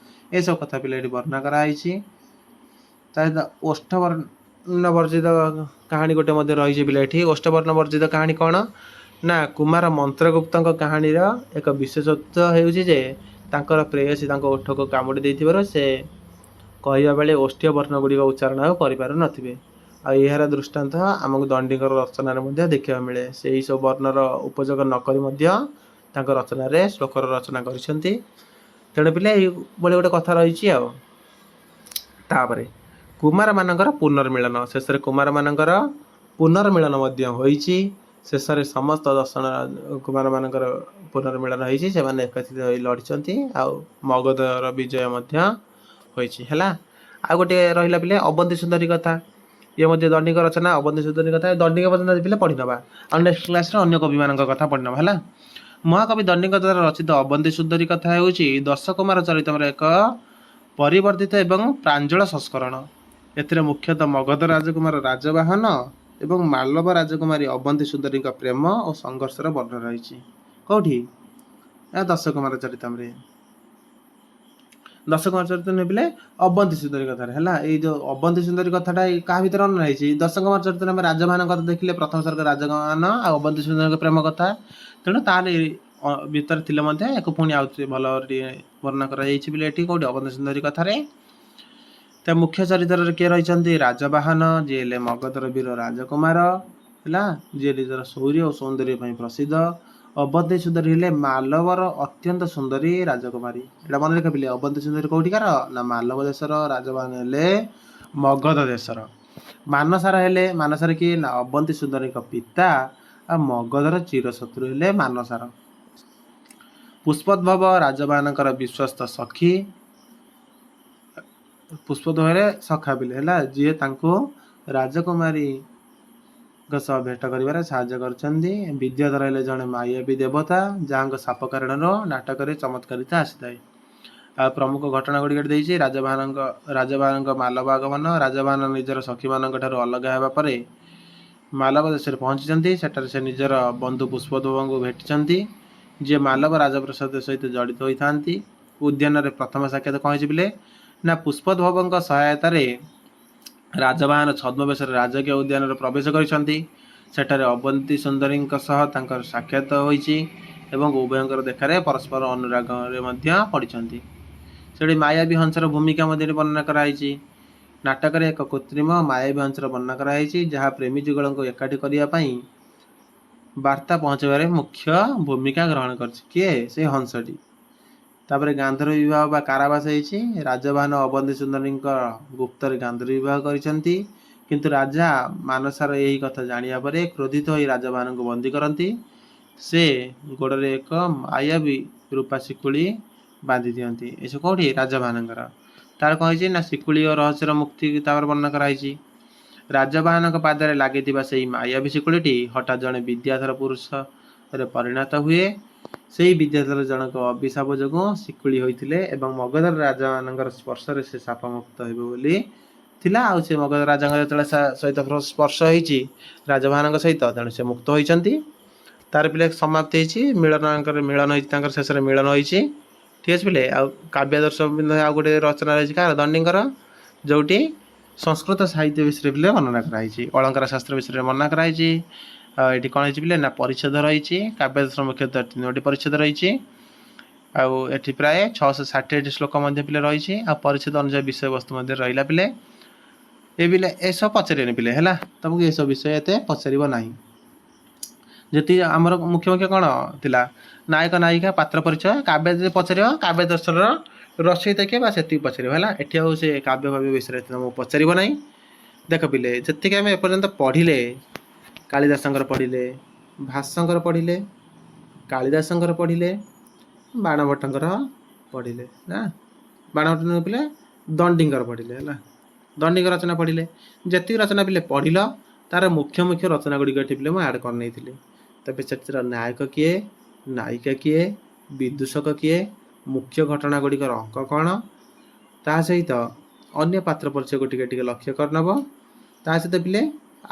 ଏସବୁ କଥା ପିଲା ଏଠି ବର୍ଣ୍ଣନା କରାହେଇଛି। ତା ସହିତ ଓଷ୍ଠବର୍ଣ୍ଣ ବର୍ଜିତ କାହାଣୀ ଗୋଟେ ମଧ୍ୟ ରହିଛି ପିଲା ଏଠି। ଓଷ୍ଠବର୍ଣ୍ଣ ବର୍ଜିତ କାହାଣୀ କ'ଣ ନା କୁମାର ମନ୍ତ୍ରଗୁପ୍ତଙ୍କ କାହାଣୀର ଏକ ବିଶେଷତ୍ୱ ହେଉଛି ଯେ ତାଙ୍କର ପ୍ରେୟସୀ ତାଙ୍କ ଓଠକୁ କାମୁଡ଼ି ଦେଇଥିବାରୁ ସେ କହିବା ବେଳେ ଓଷ୍ଠୀୟ ବର୍ଣ୍ଣ ଗୁଡ଼ିକ ଉଚ୍ଚାରଣ ଆଉ କରିପାରୁନଥିବେ। ଆଉ ଏହାର ଦୃଷ୍ଟାନ୍ତ ଆମକୁ ଦଣ୍ଡିଙ୍କର ରଚନାରେ ମଧ୍ୟ ଦେଖିବାକୁ ମିଳେ। ସେହି ସବୁ ବର୍ଣ୍ଣର ଉପଯୋଗ ନକରି ମଧ୍ୟ ତାଙ୍କ ରଚନାରେ ଶ୍ଲୋକର ରଚନା କରିଛନ୍ତି। ତେଣୁ ପିଲା ଏଇଭଳି ଗୋଟେ କଥା ରହିଛି ଆଉ। ତାପରେ କୁମାରମାନଙ୍କର ପୁନର୍ମିଳନ। ଶେଷରେ କୁମାରମାନଙ୍କର ପୁନର୍ମିଳନ ମଧ୍ୟ ହୋଇଛି। ଶେଷରେ ସମସ୍ତ 10 ଜଣ କୁମାରମାନଙ୍କର ପୁନର୍ମିଳନ ହେଇଛି, ସେମାନେ ଏକତ୍ରିତ ହୋଇ ଲଢ଼ିଛନ୍ତି ଆଉ ମଗଧର ବିଜୟ ମଧ୍ୟ ହୋଇଛି ହେଲା। ଆଉ ଗୋଟିଏ ରହିଲା ପିଲେ ଅବନ୍ତୀ ସୁନ୍ଦରୀ କଥା। ଇଏ ମଧ୍ୟ ଦଣ୍ଡିଙ୍କ ରଚନା ଅବନ୍ତୀ ସୁନ୍ଦରୀ କଥା। ଦଣ୍ଡିଙ୍କ ପର୍ଯ୍ୟନ୍ତ ପିଲେ ପଢ଼ିନେବା, ଆଉ ନେକ୍ସଟ କ୍ଲାସ୍ରେ ଅନ୍ୟ କବିମାନଙ୍କ କଥା ପଢ଼ିନେବା ହେଲା। ମହାକବି ଦଣ୍ଡିଙ୍କ ଦ୍ୱାରା ରଚିତ ଅବନ୍ତୀ ସୁନ୍ଦରୀ କଥା ହେଉଛି ଦଶକୁମାର ଚରିତମର ଏକ ପରିବର୍ଦ୍ଧିତ ଏବଂ ପ୍ରାଞ୍ଜଳ ସଂସ୍କରଣ। ଏଥିରେ ମୁଖ୍ୟତଃ ମଗଧ ରାଜକୁମାର ରାଜବାହନ ଏବଂ ମାଲବ ରାଜକୁମାରୀ ଅବନ୍ତୀ ସୁନ୍ଦରୀଙ୍କ ପ୍ରେମ ଓ ସଂଘର୍ଷର ବର୍ଣ୍ଣନା ରହିଛି। କେଉଁଠି? ଦଶକୁମାର ଚରିତମରେ। ଦଶକୁମାର ଚରିତମ ନେଇଥିଲେ ଅବନ୍ତୀ ସୁନ୍ଦରୀ କଥାରେ ହେଲା। ଏଇ ଯେଉଁ ଅବନ୍ତୀ ସୁନ୍ଦରୀ କଥାଟା କାହା ଭିତରେ ବର୍ଣ୍ଣନା ହେଇଛି? ଦଶକୁମାର ଚରିତରେ ଆମେ ରାଜବାହନ କଥା ଦେଖିଲେ, ପ୍ରଥମ ସର୍ଗ ରାଜବାହନ ଆଉ ଅବନ୍ତୀ ସୁନ୍ଦରୀଙ୍କ ପ୍ରେମ କଥା। ତେଣୁ ତାର ଭିତରେ ଥିଲେ ମଧ୍ୟ ୟାକୁ ପୁଣି ଆଉ ଭଲ ଟିକେ ବର୍ଣ୍ଣନା କରାଯାଇଛି ବୋଲି ଏଠି କେଉଁଠି? ଅବନ୍ତୀ ସୁନ୍ଦରୀ କଥାରେ। ତା ମୁଖ୍ୟ ଚରିତ୍ରରେ କିଏ ରହିଛନ୍ତି? ରାଜବାହନ, ଯିଏ ହେଲେ ମଗଧର ବୀର ରାଜକୁମାର ହେଲା, ଯିଏ ନିଜର ଶୌର୍ଯ୍ୟ ଓ ସୌନ୍ଦର୍ଯ୍ୟ ପାଇଁ ପ୍ରସିଦ୍ଧ। ଅବନ୍ତୀ ସୁନ୍ଦରୀ ହେଲେ ମାଲବର ଅତ୍ୟନ୍ତ ସୁନ୍ଦରୀ ରାଜକୁମାରୀ। ଏଇଟା ମନେ ରଖିଲେ। ଅବନ୍ତୀ ସୁନ୍ଦରୀ କୋଉଠିକାର? ନା ମାଲବ ଦେଶର। ରାଜବାହନ ହେଲେ ମଗଧ ଦେଶର। ମାନସାର ହେଲେ, ମାନସାର କିଏ? ନା ଅବନ୍ତୀ ସୁନ୍ଦରୀଙ୍କ ପିତା ଆଉ ମଗଧର ଚିରଶତ୍ରୁ ହେଲେ ମାନସାର। ପୁଷ୍ପୋଦ୍ଭବ ରାଜବାହନଙ୍କର ବିଶ୍ୱସ୍ତ ସଖୀ। ପୁଷ୍ପୋଦ୍ଭବରେ ସଖା ପିଲେ ହେଲା, ଯିଏ ତାଙ୍କୁ ରାଜକୁମାରୀଙ୍କ ସହ ଭେଟ କରିବାରେ ସାହାଯ୍ୟ କରୁଛନ୍ତି। ବିଦ୍ୟାଧର ହେଲେ ଜଣେ ମାୟାବୀ ଦେବତା, ଯାହାଙ୍କ ସାପ କାରଣରୁ ନାଟକରେ ଚମତ୍କାରିତା ଆସିଥାଏ। ଆଉ ପ୍ରମୁଖ ଘଟଣା ଗୁଡ଼ିକ ଦେଇଛି। ରାଜବାହନଙ୍କ ମାଲବ ଆଗମନ। ରାଜବାହନ ନିଜର ସଖୀମାନଙ୍କ ଠାରୁ ଅଲଗା ହେବା ପରେ ମାଲବ ଦେଶରେ ପହଞ୍ଚିଛନ୍ତି। ସେଠାରେ ସେ ନିଜର ବନ୍ଧୁ ପୁଷ୍ପୋଦ୍ଭବଙ୍କୁ ଭେଟିଛନ୍ତି, ଯିଏ ମାଲବ ରାଜପ୍ରସାଦ ସହିତ ଜଡ଼ିତ ହୋଇଥାନ୍ତି। ଉଦ୍ୟାନରେ ପ୍ରଥମ ସାକ୍ଷାତ କ'ଣ ହେଇଛି ବୋଲେ? ନା ପୁଷ୍ପୋଦ୍ଭବଙ୍କ ସହାୟତାରେ ରାଜବାହନ ଛଦ୍ମବେଶରେ ରାଜକୀୟ ଉଦ୍ୟାନରେ ପ୍ରବେଶ କରିଛନ୍ତି। ସେଠାରେ ଅବନ୍ତୀ ସୁନ୍ଦରୀଙ୍କ ସହ ତାଙ୍କର ସାକ୍ଷାତ ହୋଇଛି ଏବଂ ଉଭୟଙ୍କର ଦେଖାରେ ପରସ୍ପର ଅନୁରାଗରେ ମଧ୍ୟ ପଡ଼ିଛନ୍ତି। ସେଠି ମାୟାବୀ ହଂସର ଭୂମିକା ମଧ୍ୟ ବର୍ଣ୍ଣନା କରାଯାଇଛି। ନାଟକରେ ଏକ କୃତ୍ରିମ ମାୟାବୀ ହଂସର ବର୍ଣ୍ଣନା କରାଯାଇଛି, ଯାହା ପ୍ରେମୀ ଯୁଗଳଙ୍କୁ ଏକାଠି କରିବା ପାଇଁ ବାର୍ତ୍ତା ପହଞ୍ଚାଇବାରେ ମୁଖ୍ୟ ଭୂମିକା ଗ୍ରହଣ କରିଛି। କିଏ? ସେ ହଂସଟି। ତାପରେ ଗାନ୍ଧର୍ବ ବିବାହ ବା କାରାବାସ ହେଇଛି। ରାଜବାହନ ଅବନ୍ତୀ ସୁନ୍ଦରୀଙ୍କ ଗୁପ୍ତରେ ଗାନ୍ଧର୍ବ ବିବାହ କରିଛନ୍ତି, କିନ୍ତୁ ରାଜା ମାନସାର ଏହି କଥା ଜାଣିବା ପରେ କ୍ରୋଧିତ ହୋଇ ରାଜବାହନଙ୍କୁ ବନ୍ଦୀ କରନ୍ତି। ସେ ଗୋଡ଼ରେ ଏକ ମାୟାବୀ ରୂପା ଶିକୁଳି ବାନ୍ଧି ଦିଅନ୍ତି। ଏସବୁ କେଉଁଠି? ରାଜବାହନଙ୍କର। ତାର କ'ଣ ହେଇଛି? ନା ଶିକୁଳି ଓ ରହସ୍ୟର ମୁକ୍ତି ତାପରେ ବର୍ଣ୍ଣନା କରାଯାଇଛି। ରାଜବାହନଙ୍କ ପାଦରେ ଲାଗିଥିବା ସେହି ମାୟାବୀ ଶିକୁଳିଟି ହଠାତ୍ ଜଣେ ବିଦ୍ୟାଧର ପୁରୁଷରେ ପରିଣତ ହୁଏ। ସେହି ବିଦ୍ୟାଧର ଜଣକ ଅଭିଶାପ ଯୋଗୁଁ ଶିକୁଳି ହୋଇଥିଲେ ଏବଂ ମଗଧର ରାଜାମାନଙ୍କର ସ୍ପର୍ଶରେ ସେ ଶାପମୁକ୍ତ ହେବେ ବୋଲି ଥିଲା। ଆଉ ସେ ମଗଧ ରାଜାଙ୍କ ଯେତେବେଳେ ସହିତ ସ୍ପର୍ଶ ହେଇଛି ରାଜବାହନଙ୍କ ସହିତ, ତେଣୁ ସେ ମୁକ୍ତ ହୋଇଛନ୍ତି। ତାର ପିଲେ ସମାପ୍ତି ହେଇଛି। ମିଳନ ହେଇଛି, ତାଙ୍କର ଶେଷରେ ମିଳନ ହେଇଛି। ଠିକ୍ ଅଛି ପିଲେ। ଆଉ କାବ୍ୟାଦର୍ଶ ଆଉ ଗୋଟେ ରଚନା ରହିଛି କାହାର? ଦଣ୍ଡିଙ୍କର, ଯେଉଁଠି ସଂସ୍କୃତ ସାହିତ୍ୟ ବିଷୟରେ ପିଲେ ବର୍ଣ୍ଣନା କରାଯାଇଛି। ଅଳଙ୍କାର ଶାସ୍ତ୍ର ବିଷୟରେ ବର୍ଣ୍ଣନା କରାଯାଇଛି। ଆଉ ଏଠି କ'ଣ ହେଇଛି ପିଲେ? ନା ପରିଚ୍ଛେଦ ରହିଛି। କାବ୍ୟାଦର୍ଶ ମୁଖ୍ୟତଃ 3ଟି ପରିଚ୍ଛେଦ ରହିଛି। ଆଉ ଏଠି ପ୍ରାୟ 660ଟି ଶ୍ଲୋକ ମଧ୍ୟ ପିଲେ ରହିଛି। ଆଉ ପରିଚ୍ଛେଦ ଅନୁଯାୟୀ ବିଷୟବସ୍ତୁ ମଧ୍ୟ ରହିଲା ପିଲେ। ଏ ପିଲେ ଏସବୁ ପଚାରିବନି ପିଲେ ହେଲା, ତମକୁ ଏସବୁ ବିଷୟ ଏତେ ପଚାରିବ ନାହିଁ। ଯେତିକି ଆମର ମୁଖ୍ୟ କ'ଣ ଥିଲା? ନାୟକ ନାୟିକା ପାତ୍ର ପରିଚୟ। କାବ୍ୟ ଯଦି ପଚାରିବ, କାବ୍ୟ ଦର୍ଶନର ରଚୟିତା କିଏ ବା ସେତିକି ପଚାରିବ ହେଲା। ଏଠି ଆଉ ସେ କାବ୍ୟ ଭାବ୍ୟ ବିଷୟରେ ତମକୁ ପଚାରିବ ନାହିଁ। ଦେଖ ପିଲେ, ଯେତିକି ଆମେ ଏପର୍ଯ୍ୟନ୍ତ ପଢ଼ିଲେ, କାଳିଦାସଙ୍କର ପଢ଼ିଲେ, ଭାସଙ୍କର ପଢ଼ିଲେ, କାଳିଦାସଙ୍କର ପଢ଼ିଲେ, ବାଣଭଟ୍ଟଙ୍କର ପଢ଼ିଲେ ନା, ବାଣଭଟ୍ଟ ପିଲେ ଦଣ୍ଡିଙ୍କର ପଢ଼ିଲେ ହେଲା, ଦଣ୍ଡିଙ୍କ ରଚନା ପଢ଼ିଲେ। ଯେତିକି ରଚନା ପିଲେ ପଢ଼ିଲ, ତାର ମୁଖ୍ୟ ରଚନା ଗୁଡ଼ିକ ଏଠି ପିଲେ ମୁଁ ଆଡ଼୍ କରିନେଇଥିଲି। ତେବେ ସେଥିର ନାୟକ କିଏ, ନାୟିକା କିଏ, ବିଦୂଷକ କିଏ, ମୁଖ୍ୟ ଘଟଣା ଗୁଡ଼ିକର ଅଙ୍କ କ'ଣ, ତା ସହିତ ଅନ୍ୟ ପାତ୍ର ପରିଚୟକୁ ଟିକେ ଲକ୍ଷ୍ୟ କରିନେବ। ତା ସହିତ ପିଲେ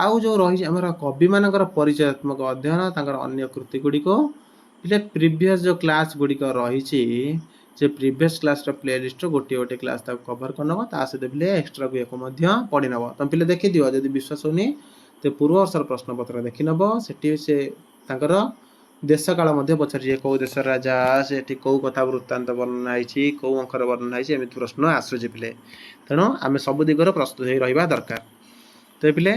ଆଉ ଯେଉଁ ରହିଛି ଆମର କବିମାନଙ୍କର ପରିଚୟାତ୍ମକ ଅଧ୍ୟୟନ, ତାଙ୍କର ଅନ୍ୟ କୃତି ଗୁଡ଼ିକୁ ପିଲେ ପ୍ରିଭିୟସ୍ ଯେଉଁ କ୍ଲାସ୍ ଗୁଡ଼ିକ ରହିଛି, ସେ ପ୍ରିଭିୟସ୍ କ୍ଲାସ୍ର ପ୍ଲେଲିଷ୍ଟରୁ ଗୋଟିଏ କ୍ଲାସ୍ ତାକୁ କଭର୍ କରିନେବ। ତା ସହିତ ପିଲେ ଏକ୍ସଟ୍ରାକୁ ୟାକୁ ମଧ୍ୟ ପଢ଼ିନେବ। ତୁମେ ପିଲେ ଦେଖିଦିଅ, ଯଦି ବିଶ୍ୱାସ ହେଉନି ତ ପୂର୍ବ ବର୍ଷର ପ୍ରଶ୍ନପତ୍ର ଦେଖିନେବ। ସେଠି ସେ ତାଙ୍କର ଦେଶ କାଳ ମଧ୍ୟ ପଚାରିଛି, କେଉଁ ଦେଶର ରାଜା, ସେଠି କେଉଁ କଥା ବୃତ୍ତାନ୍ତ ବର୍ଣ୍ଣନା ହେଇଛି, କେଉଁ ଅଙ୍କର ବର୍ଣ୍ଣନା ହେଇଛି, ଏମିତି ପ୍ରଶ୍ନ ଆସୁଛି ପିଲେ। ତେଣୁ ଆମେ ସବୁ ଦିଗରେ ପ୍ରସ୍ତୁତ ହୋଇ ରହିବା ଦରକାର। ତ ପିଲେ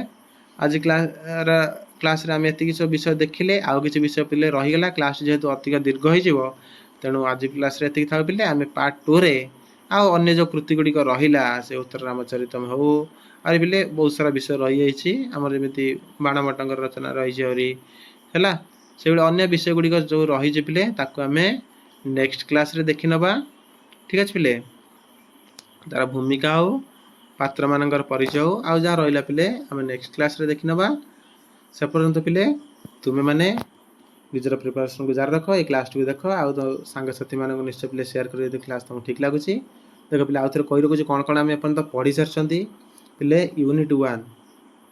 ଆଜି କ୍ଲାସ୍ରେ ଆମେ ଏତିକି ସବୁ ବିଷୟ ଦେଖିଲେ। ଆଉ କିଛି ବିଷୟ ପିଲେ ରହିଗଲା, କ୍ଲାସ୍ ଯେହେତୁ ଅଧିକ ଦୀର୍ଘ ହୋଇଯିବ, ତେଣୁ ଆଜି କ୍ଲାସ୍ରେ ଏତିକି ଥାଉ ପିଲେ। ଆମେ ପାର୍ଟ 2ରେ ଆଉ ଅନ୍ୟ ଯେଉଁ କୃତି ଗୁଡ଼ିକ ରହିଲା, ସେ ଉତ୍ତର ରାମଚରିତମ ହେଉ, ଆହୁରି ପିଲେ ବହୁତ ସାରା ବିଷୟ ରହିଯାଇଛି ଆମର, ଯେମିତି ବାଣଭଟ୍ଟଙ୍କର ରଚନା ରହିଛି ଆହୁରି ହେଲା। से अन्य विषय गुड़िक जो रही पिले ताको आमे नेक्स्ट क्लास रे देखि नबा। ठीक अच्छे पिले तार भूमिका हो पात्र मानकर परिचय हो आउ जहाँ रहा पिले आम नेक्स्ट क्लास रे देखि नबा। से पर्यंत पिले तुम्हें माने निजर प्रिपरेशन को जारी रख ये क्लास भी देख आउ तो सांगसाथी मान निश्चय पिले शेयर कर क्लास तुमको ठीक लगुच। देख पिले आउ थे कही रखुच्छी कौन कौन आम एपर्यंत पढ़ी सारी पिले यूनिट 1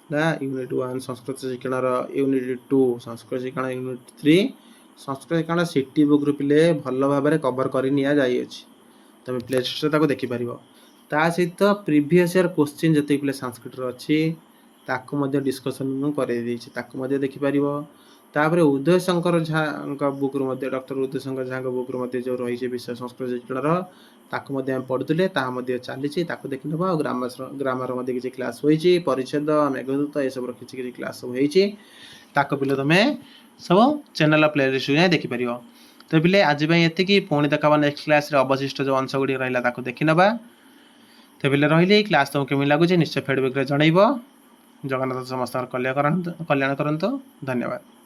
ना यूनिट 1 संस्कृत शिक्षण यूनिट 2 संस्कृत शिक्षण यूनिट 3 संस्कृत शिक्षण सिटी बुक रू पिले भल भाव में कवर कर तुम प्ले स्टोर तक देखिपर ता सहित प्रीवियस ईयर क्वेश्चन जिते पिले संस्कृत अच्छी ताकू डिस्कसन मुझे देखिपर। तापर उदय शंकर झा बुक रू डॉक्टर उदय शंकर झा बुक रू जो रही विषय संस्कृत शिक्षण ताकू पढ़ुले चली देखी ना ग्रामर किसी क्लास होती परिच्छेद मेघदूत ये सब किसी क्लास सब होती पिले तुम्हें सब चैनल प्लेलिस्ट देखिपर। तो पिले आज ये पुणी देखा नेक्स्ट क्लास अवशिष्ट जो अंश गुड़ी रहा देखी ना। तो पिले रही क्लास तुमको केमी लगुच निश्चय फीडबैक जनइब। जगन्नाथ समस्त कल्याण करंतु। धन्यवाद।